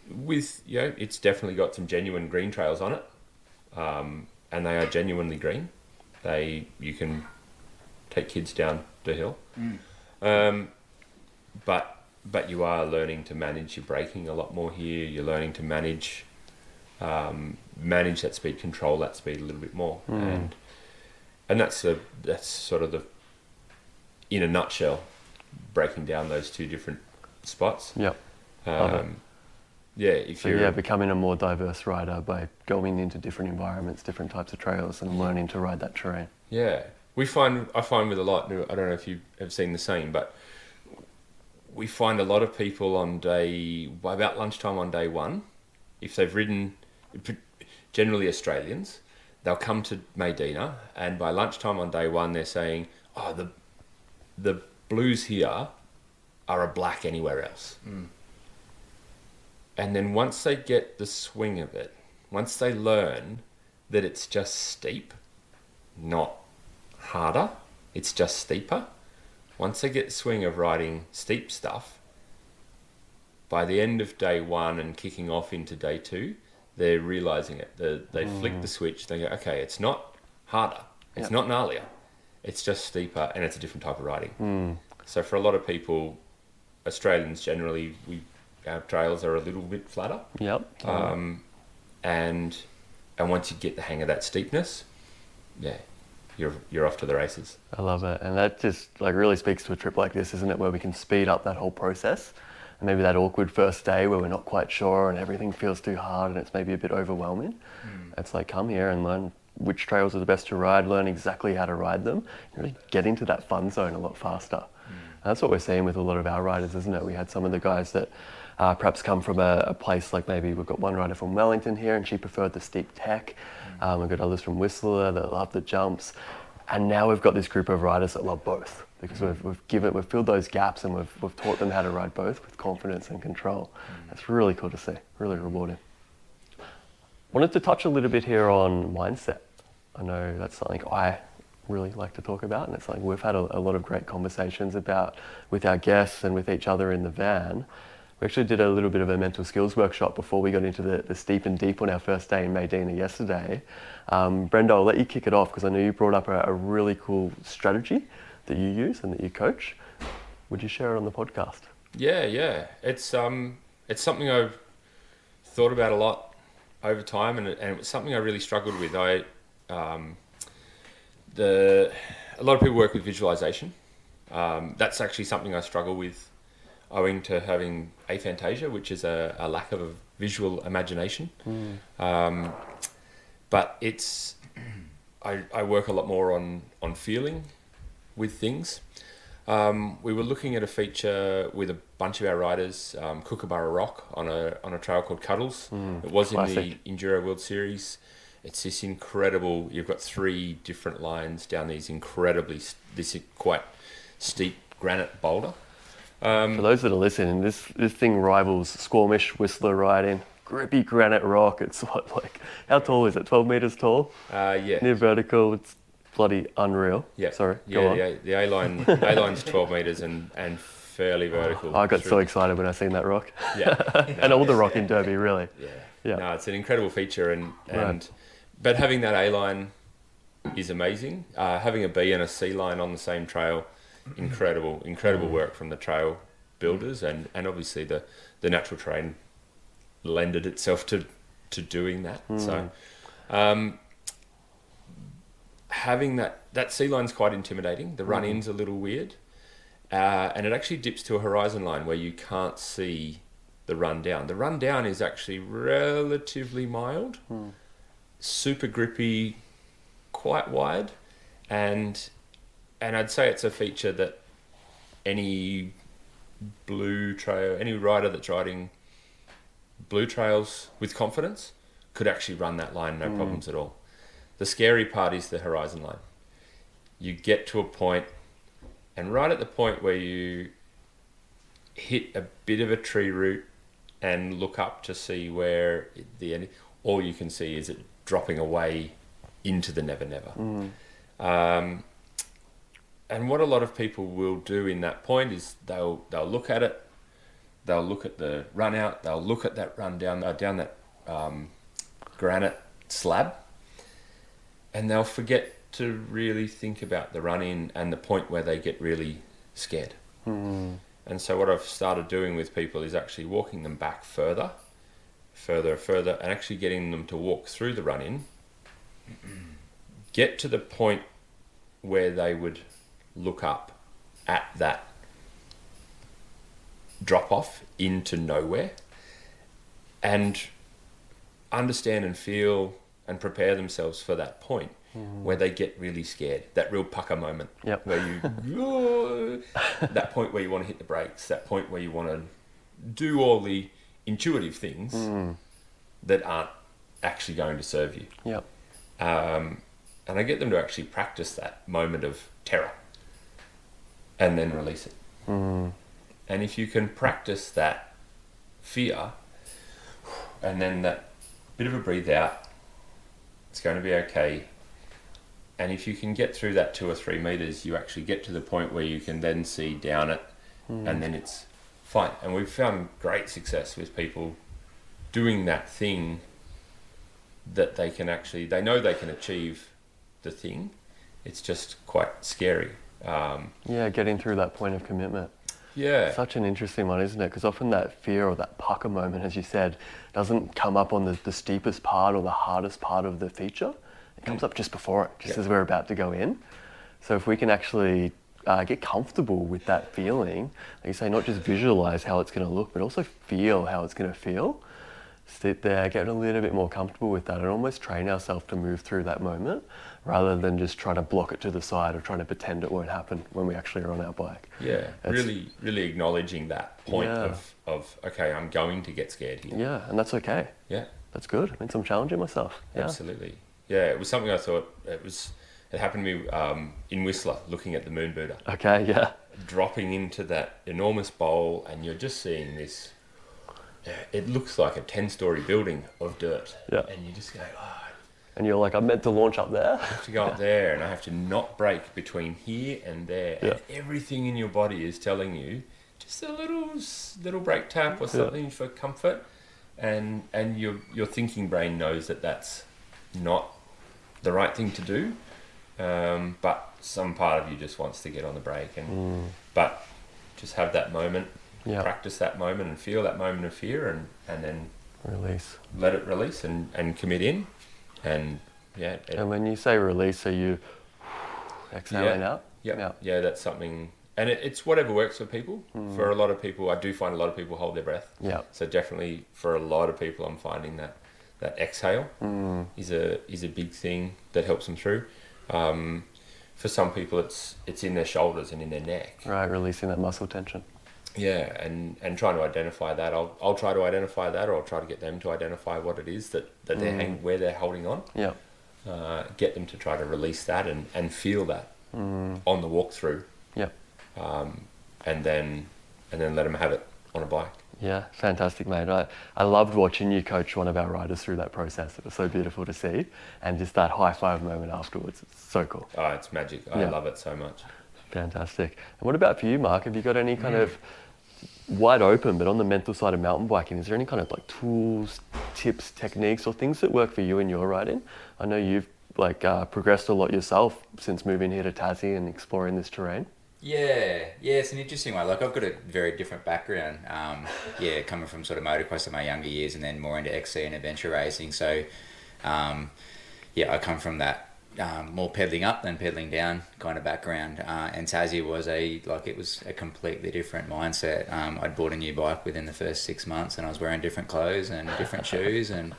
with, it's definitely got some genuine green trails on it, and they are genuinely green. You can take kids down the hill, but you are learning to manage your braking a lot more here. You're learning to manage that speed, control that speed a little bit more, and that's sort of in a nutshell, breaking down those 2 different spots. Yep. Becoming a more diverse rider by going into different environments, different types of trails, and learning to ride that terrain. Yeah, I find with a lot. I don't know if you have seen the same, but we find a lot of people by about lunchtime on day 1, if they've ridden, generally Australians, they'll come to Maydena, and by lunchtime on day 1, they're saying, "Oh, the blues here are a black anywhere else." And then once they get the swing of it, once they learn that it's just steep, not harder. It's just steeper. Once they get the swing of riding steep stuff, by the end of day 1 and kicking off into day 2, they're realising it. They flick the switch, they go, okay, it's not harder, it's not gnarlier, it's just steeper, and it's a different type of riding. So for a lot of people, Australians generally, our trails are a little bit flatter. And once you get the hang of that steepness, you're off to the races. I love it. And that just like really speaks to a trip like this, isn't it? Where we can speed up that whole process. And maybe that awkward first day where we're not quite sure and everything feels too hard and it's maybe a bit overwhelming. It's like, come here and learn which trails are the best to ride, learn exactly how to ride them, and really get into that fun zone a lot faster. And that's what we're seeing with a lot of our riders, isn't it? We had some of the guys that perhaps come from a place like, maybe we've got one rider from Wellington here and she preferred the steep tech. We've got others from Whistler that love the jumps. And now we've got this group of riders that love both, because we've filled those gaps and we've taught them how to ride both with confidence and control. That's really cool to see, really rewarding. Wanted to touch a little bit here on mindset. I know that's something I really like to talk about, and it's something we've had a lot of great conversations about with our guests and with each other in the van. We actually did a little bit of a mental skills workshop before we got into the steep and deep on our first day in Maydena yesterday. Brenda, I'll let you kick it off because I know you brought up a really cool strategy that you use and that you coach. Would you share it on the podcast? Yeah. It's something I've thought about a lot over time, and it was something I really struggled with. A lot of people work with visualization. That's actually something I struggle with, owing to having aphantasia, which is a lack of a visual imagination. But I work a lot more on feeling with things. We were looking at a feature with a bunch of our riders, Kookaburra Rock, on a trail called Cuddles. It was classic. in the Enduro World Series. It's this incredible, you've got 3 different lines down this quite steep granite boulder. For those that are listening, this thing rivals Squamish Whistler riding. Grippy granite rock. It's how tall is it? 12 meters tall? Yeah. Near vertical. It's bloody unreal. Yeah. Sorry, go on. Yeah, the A-line's 12 meters and fairly vertical. I got so excited when I seen that rock. Yeah. And all the rock in Derby, really. Yeah. No, it's an incredible feature, but having that A-line is amazing. Having a B and a C line on the same trail, incredible work from the trail builders, and obviously the natural terrain lended itself to doing that. So having that C line's quite intimidating. The run-in's a little weird, and it actually dips to a horizon line where you can't see the run down. The run down is actually relatively mild, super grippy, quite wide, and I'd say it's a feature that any rider that's riding blue trails with confidence could actually run that line, no problems at all. The scary part is the horizon line. You get to a point, and right at the point where you hit a bit of a tree root and look up to see where the end, all you can see is it dropping away into the never never. And what a lot of people will do in that point is they'll look at it, they'll look at the run out, they'll look at that run down that granite slab, and they'll forget to really think about the run in and the point where they get really scared. And so what I've started doing with people is actually walking them back further, and actually getting them to walk through the run in, get to the point where they would look up at that drop off into nowhere, and understand and feel and prepare themselves for that point where they get really scared, that real pucker moment, where you that point where you want to hit the brakes, that point where you want to do all the intuitive things that aren't actually going to serve you. And I get them to actually practice that moment of terror and then release it. And if you can practice that fear and then that bit of a breathe out It's going to be okay. And if you can get through that 2 or 3 meters, you actually get to the point where you can then see down it, and then it's fine. And we've found great success with people doing that thing that they know they can achieve the thing. It's just quite scary. Getting through that point of commitment. Yeah. Such an interesting one, isn't it? Because often that fear or that pucker moment, as you said, doesn't come up on the steepest part or the hardest part of the feature. It comes up just before it, just as we're about to go in. So if we can actually get comfortable with that feeling, like you say, not just visualize how it's going to look, but also feel how it's going to feel. Sit there, get a little bit more comfortable with that, and almost train ourselves to move through that moment rather than just trying to block it to the side or trying to pretend it won't happen when we actually are on our bike. Yeah, really acknowledging that point of, okay, I'm going to get scared here. Yeah, and that's okay. Yeah. That's good. It means I'm challenging myself. Yeah. Absolutely. Yeah, it was something I thought, it happened to me in Whistler, looking at the Moon Buddha. Okay, yeah. Dropping into that enormous bowl, and you're just seeing this, it looks like a 10-story building of dirt. Yeah. And you just go, And you're like, I'm meant to launch up there. I have to go up there, and I have to not brake between here and there. Yeah. And everything in your body is telling you just a little brake tap or something for comfort. And your thinking brain knows that that's not the right thing to do. But some part of you just wants to get on the brake. But just have that moment, practice that moment and feel that moment of fear, and then release. Let it release and commit in. And and when you say release, are you exhaling out? Yeah, that's something, and it's whatever works for people. For a lot of people, I do find a lot of people hold their breath. Yeah. So definitely for a lot of people, I'm finding that exhale is a big thing that helps them through. For some people, it's in their shoulders and in their neck. Right, releasing that muscle tension. Yeah, and trying to identify that. I'll try to identify that, or I'll try to get them to identify what it is that where they're holding on. Yeah. Get them to try to release that and feel that on the walkthrough. Yeah. And then let them have it on a bike. Yeah, fantastic, mate. I loved watching you coach one of our riders through that process. It was so beautiful to see, and just that high five moment afterwards. It's so cool. Oh, it's magic. I love it so much. Fantastic. And what about for you, Mark? Have you got any kind of wide open, but on the mental side of mountain biking, is there any kind of like tools, tips, techniques, or things that work for you in your riding? I know you've progressed a lot yourself since moving here to Tassie and exploring this terrain. Yeah, it's an interesting one. Like, I've got a very different background. Coming from sort of motocross in my younger years, and then more into XC and adventure racing. So, I come from that more pedaling up than pedaling down kind of background. And Tassie was it was a completely different mindset. I'd bought a new bike within the first 6 months, and I was wearing different clothes and different shoes and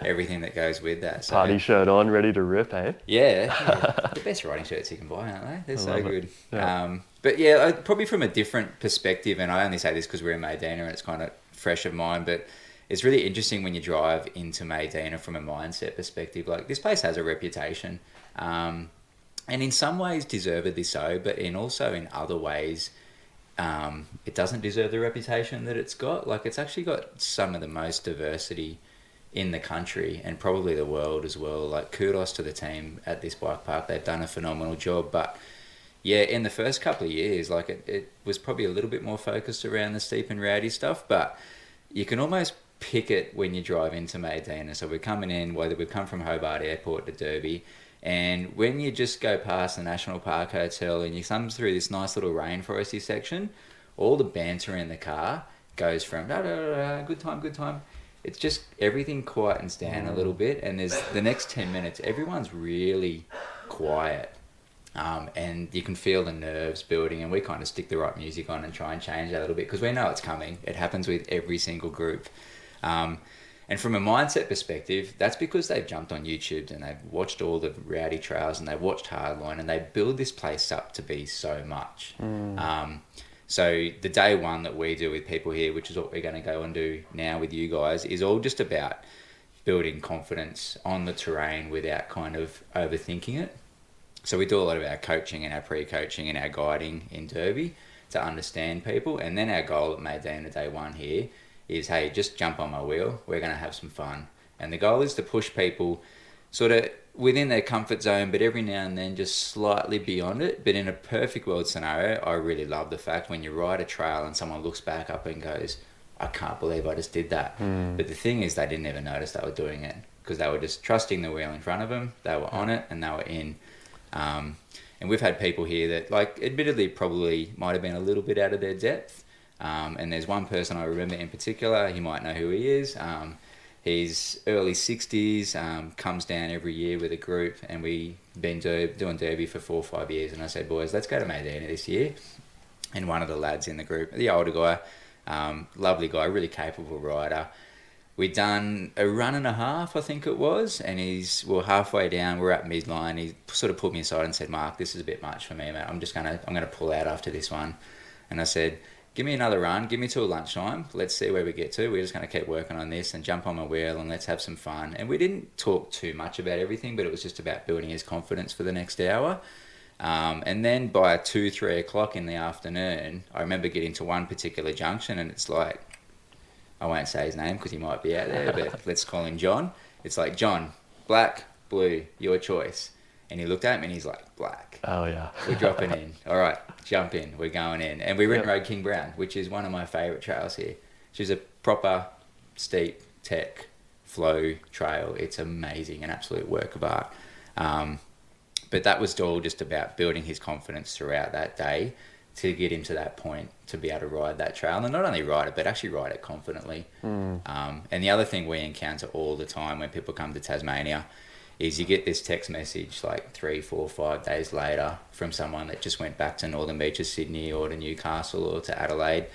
everything that goes with that. So, party shirt on, ready to rip, eh? Yeah. The best riding shirts you can buy, aren't they? They're so good. Yeah. But yeah, probably from a different perspective, and I only say this because we're in Maydena and it's kind of fresh of mind, but it's really interesting when you drive into Maydena from a mindset perspective. Like, this place has a reputation, and in some ways deservedly so, but also in other ways, it doesn't deserve the reputation that it's got. Like, it's actually got some of the most diversity in the country and probably the world as well. Like, kudos to the team at this bike park. They've done a phenomenal job, but yeah, in the first couple of years, like, it was probably a little bit more focused around the steep and rowdy stuff, but you can almost pick it when you drive into Maydena. So we're coming in, whether we've come from Hobart Airport to Derby, and when you just go past the National Park Hotel and you come through this nice little rainforesty section, all the banter in the car goes from da, da, da, da, good time. It's just everything quietens down a little bit, and there's the next 10 minutes, everyone's really quiet. And you can feel the nerves building, and we kind of stick the right music on and try and change that a little bit because we know it's coming. It happens with every single group. And from a mindset perspective, that's because they've jumped on YouTube and they've watched all the rowdy trails and they've watched Hardline, and they build this place up to be so much. So the day one that we do with people here, which is what we're going to go and do now with you guys, is all just about building confidence on the terrain without kind of overthinking it. So we do a lot of our coaching and our pre-coaching and our guiding in Derby to understand people. And then our goal at Maydena day one here is, hey, just jump on my wheel. We're going to have some fun. And the goal is to push people sort of within their comfort zone, but every now and then just slightly beyond it. But in a perfect world scenario, I really love the fact when you ride a trail and someone looks back up and goes, I can't believe I just did that. But the thing is, they didn't even notice they were doing it because they were just trusting the wheel in front of them. They were on it and they were in. And we've had people here that, like, admittedly probably might have been a little bit out of their depth. And there's one person I remember in particular, he might know who he is. He's early 60s, comes down every year with a group, and we've been doing Derby for 4 or 5 years. And I said, boys, let's go to Maydena this year. And one of the lads in the group, the older guy, lovely guy, really capable rider, we'd done a run and a half, I think it was, and we're halfway down, we're at midline. He sort of pulled me aside and said, Mark, this is a bit much for me, mate. I'm gonna pull out after this one. And I said, give me another run, give me till lunchtime, let's see where we get to. We're just going to keep working on this and jump on my wheel and let's have some fun. And we didn't talk too much about everything, but it was just about building his confidence for the next hour. And then by 2-3 o'clock in the afternoon, I remember getting to one particular junction, and it's like, I won't say his name because he might be out there, but let's call him John. It's like, John, black, blue, your choice. And he looked at me and he's like, black. Oh, yeah. We're dropping in. All right, jump in. We're going in. And we went and rode King Brown, which is one of my favourite trails here. Which is a proper, steep, tech, flow trail. It's amazing, an absolute work of art. But that was all just about building his confidence throughout that day to get him to that point to be able to ride that trail. And not only ride it, but actually ride it confidently. And the other thing we encounter all the time when people come to Tasmania is you get this text message like 3, 4, 5 days later from someone that just went back to Northern Beaches, Sydney, or to Newcastle or to Adelaide,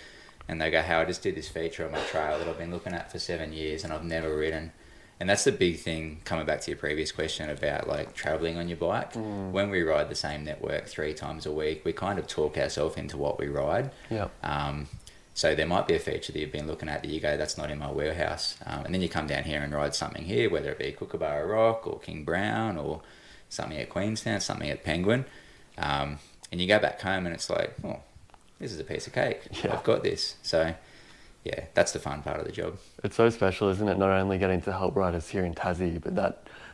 and they go, hey, I just did this feature on my trail that I've been looking at for 7 years and I've never ridden. And that's the big thing, coming back to your previous question about like travelling on your bike. When we ride the same network 3 times a week, we kind of talk ourselves into what we ride. So there might be a feature that you've been looking at that you go, that's not in my wheelhouse. And then you come down here and ride something here, whether it be Kookaburra Rock or King Brown or something at Queenstown, something at Penguin. And you go back home and it's like, oh, this is a piece of cake. I've got this. So, yeah, that's the fun part of the job. It's so special, isn't it? Not only getting to help riders here in Tassie, but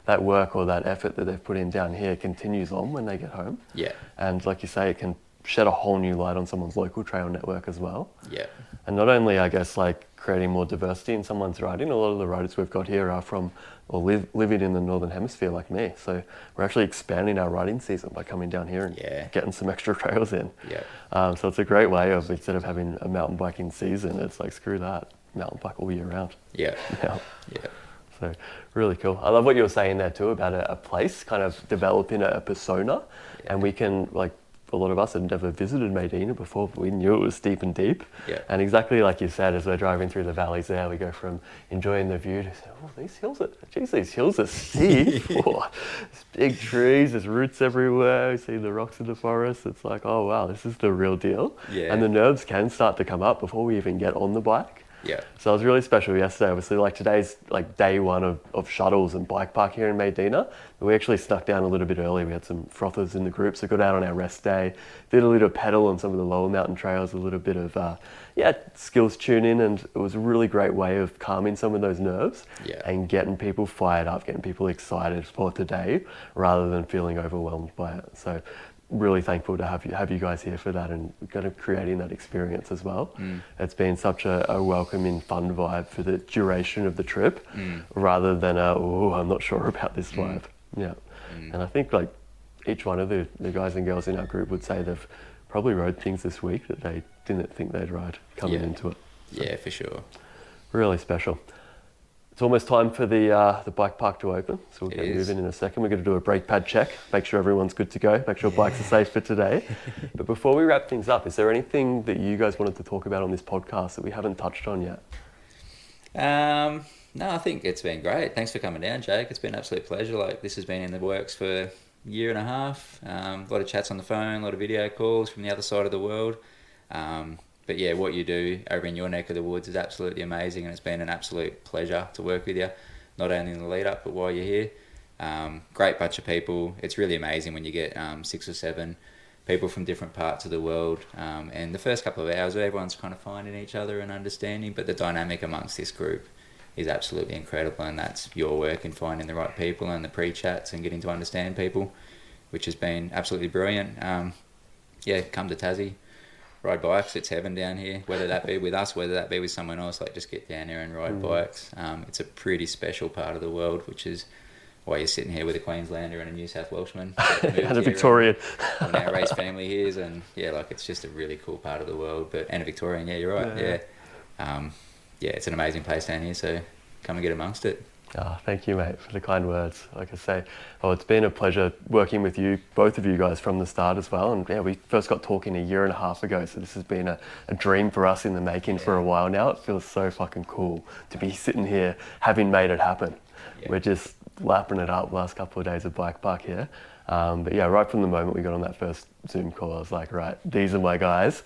that work or that effort that they've put in down here continues on when they get home. Yeah. And like you say, it can shed a whole new light on someone's local trail network as well. Yeah. And not only, I guess, like creating more diversity in someone's riding, a lot of the riders we've got here are from or living in the Northern Hemisphere like me. So we're actually expanding our riding season by coming down here and getting some extra trails in. Yeah. So it's a great way of, instead of having a mountain biking season, it's like, screw that, mountain bike all year round. Yeah. Yeah. Yeah. So really cool. I love what you were saying there too about a place kind of developing a persona, and we can, like, a lot of us had never visited Maydena before, but we knew it was steep and deep. Yeah. And exactly like you said, as we're driving through the valleys there, we go from enjoying the view to, oh, these hills are steep. Oh, there's big trees, there's roots everywhere. We see the rocks in the forest. It's like, oh wow, this is the real deal. Yeah. And the nerves can start to come up before we even get on the bike. Yeah. So it was really special yesterday. Obviously, like today's like day one of shuttles and bike park here in Maydena. But we actually snuck down a little bit early. We had some frothers in the group, so got out on our rest day, did a little pedal on some of the lower mountain trails, a little bit of skills tuning, and it was a really great way of calming some of those nerves and getting people fired up, getting people excited for today rather than feeling overwhelmed by it. So really thankful to have you guys here for that and kind of creating that experience as well. It's been such a welcoming, fun vibe for the duration of the trip rather than I'm not sure about this vibe. And I think like each one of the guys and girls in our group would say they've probably rode things this week that they didn't think they'd ride coming into it. So yeah, for sure. Really special. It's almost time for the bike park to open, so we'll get moving in a second. We're going to do a brake pad check, make sure everyone's good to go, make sure bikes are safe for today. But before we wrap things up, is there anything that you guys wanted to talk about on this podcast that we haven't touched on yet? No, I think it's been great. Thanks for coming down, Jake. It's been an absolute pleasure. Like, this has been in the works for a year and a half. A lot of chats on the phone, a lot of video calls from the other side of the world. But yeah, what you do over in your neck of the woods is absolutely amazing, and it's been an absolute pleasure to work with you, not only in the lead up, but while you're here. Great bunch of people. It's really amazing when you get 6 or 7 people from different parts of the world. And the first couple of hours, everyone's kind of finding each other and understanding, but the dynamic amongst this group is absolutely incredible, and that's your work in finding the right people and the pre-chats and getting to understand people, which has been absolutely brilliant. Come to Tassie, ride bikes, it's heaven down here, whether that be with us, whether that be with someone else, like just get down there and ride bikes. It's a pretty special part of the world, which is why you're sitting here with a Queenslander and a New South Welshman. And a Victorian. And our race family here, and it's just a really cool part of the world. And a Victorian, you're right, it's an amazing place down here, so come and get amongst it. Oh, thank you, mate, for the kind words. Like I say, it's been a pleasure working with you, both of you guys, from the start as well. And we first got talking 1.5 years ago, so this has been a dream for us in the making for a while now. It feels so fucking cool to be sitting here having made it happen. Yeah. We're just lapping it up last couple of days of Bike Park here. Right from the moment we got on that first Zoom call, I was like, right, these are my guys.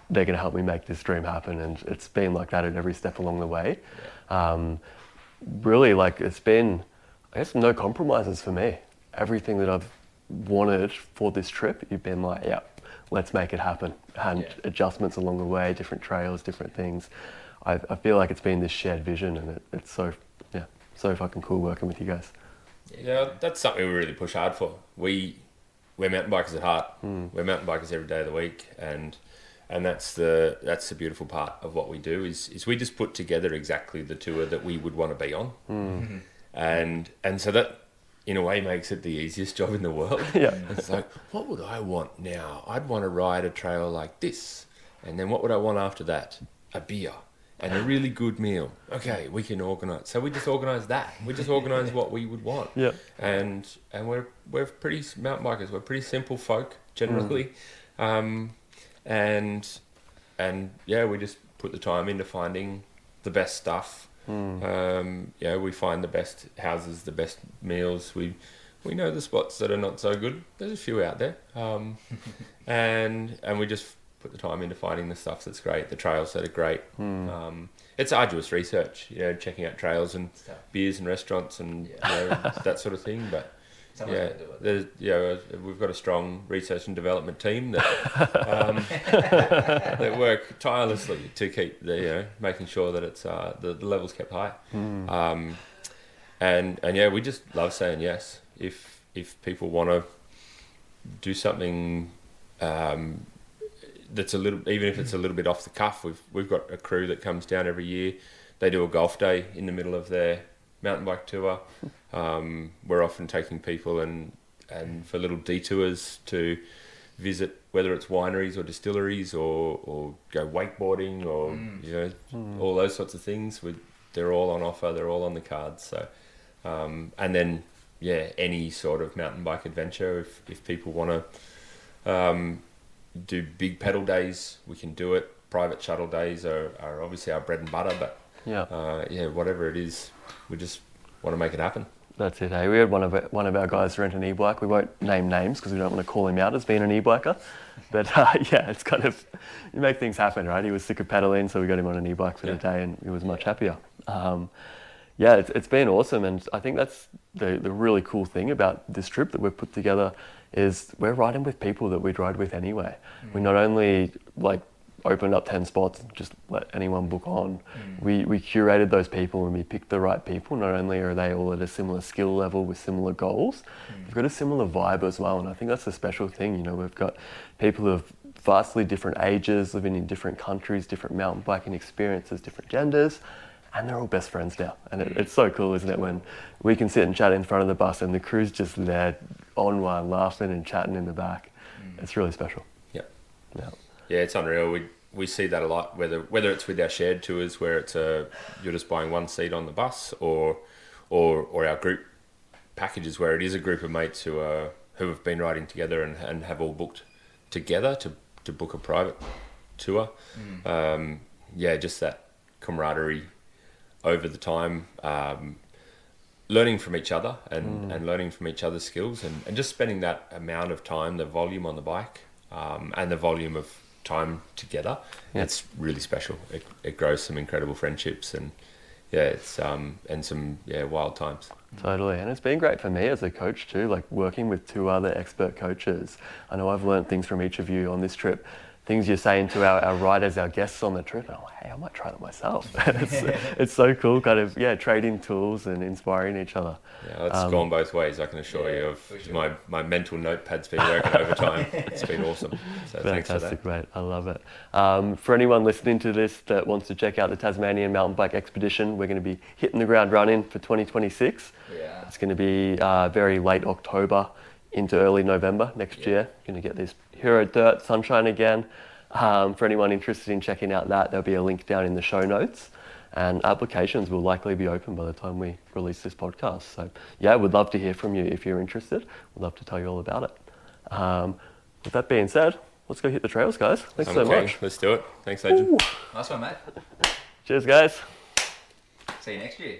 They're going to help me make this dream happen. And it's been like that at every step along the way. Yeah. Really, it's been, I guess, no compromises for me. Everything that I've wanted for this trip, you've been like, yeah, let's make it happen. And adjustments along the way, different trails, different things. I feel like it's been this shared vision, and it's so fucking cool working with you guys. Yeah, that's something we really push hard for. We're mountain bikers at heart. We're mountain bikers every day of the week, and that's the beautiful part of what we do is we just put together exactly the tour that we would want to be on. And so that in a way makes it the easiest job in the world. It's like, what would I want now? I'd want to ride a trail like this, and then what would I want after that? A beer and a really good meal. Okay, we can organise. So we just organise that. We just organise what we would want. And we're pretty mountain bikers. We're pretty simple folk generally. We just put the time into finding the best stuff. We find the best houses, the best meals. We know the spots that are not so good. There's a few out there. And we just put the time into finding the stuff that's great, the trails that are great. It's arduous research, checking out trails and beers and restaurants and that sort of thing. But we've got a strong research and development team that that work tirelessly to keep making sure that it's the levels kept high. We just love saying yes if people want to do something that's a little, even if it's a little bit off the cuff. We've got a crew that comes down every year. They do a golf day in the middle of their mountain bike tour. We're often taking people and for little detours to visit, whether it's wineries or distilleries or go wakeboarding or all those sorts of things. They're all on offer. They're all on the cards. So any sort of mountain bike adventure. If people want to do big pedal days, we can do it. Private shuttle days are obviously our bread and butter, but whatever it is, we just want to make it happen. That's it, hey. We had one of our guys rent an e-bike. We won't name names because we don't want to call him out as being an e-biker. But it's kind of, you make things happen, right? He was sick of pedaling, so we got him on an e-bike for the day, and he was much happier. It's been awesome, and I think that's the really cool thing about this trip that we've put together is we're riding with people that we'd ride with anyway. We not only opened up 10 spots and just let anyone book on. We curated those people and we picked the right people. Not only are they all at a similar skill level with similar goals, they've got a similar vibe as well. And I think that's the special thing. We've got people of vastly different ages, living in different countries, different mountain biking experiences, different genders, and they're all best friends now. And it's so cool, isn't it, when we can sit and chat in front of the bus and the crew's just there on one, laughing and chatting in the back. It's really special. Yeah, it's unreal. We see that a lot, whether it's with our shared tours where it's you're just buying one seat on the bus, or our group packages where it is a group of mates who have been riding together and have all booked together to book a private tour. Just that camaraderie over the time, learning from each other and learning from each other's skills and just spending that amount of time, the volume on the bike and the volume of time together. It's really special. It grows some incredible friendships and it's and some wild times. Totally, and it's been great for me as a coach too, working with two other expert coaches. I know I've learned things from each of you on this trip things you're saying to our riders, our guests on the trip. And I'm like, hey, I might try that myself. It's so cool, kind of, trading tools and inspiring each other. Yeah, it's gone both ways, I can assure you. My mental notepad's been working overtime. It's been awesome. So thanks for Fantastic, that. mate. I love it. For anyone listening to this that wants to check out the Tasmania Mountain Bike Expedition, we're going to be hitting the ground running for 2026. Yeah. It's going to be very late October into early November next year. Going to get this Hero Dirt Sunshine again. For anyone interested in checking out that, there'll be a link down in the show notes. And applications will likely be open by the time we release this podcast. So, we'd love to hear from you if you're interested. We'd love to tell you all about it. With that being said, let's go hit the trails, guys. Thanks so much. Let's do it. Thanks, Adrian. Nice one, mate. Cheers, guys. See you next year.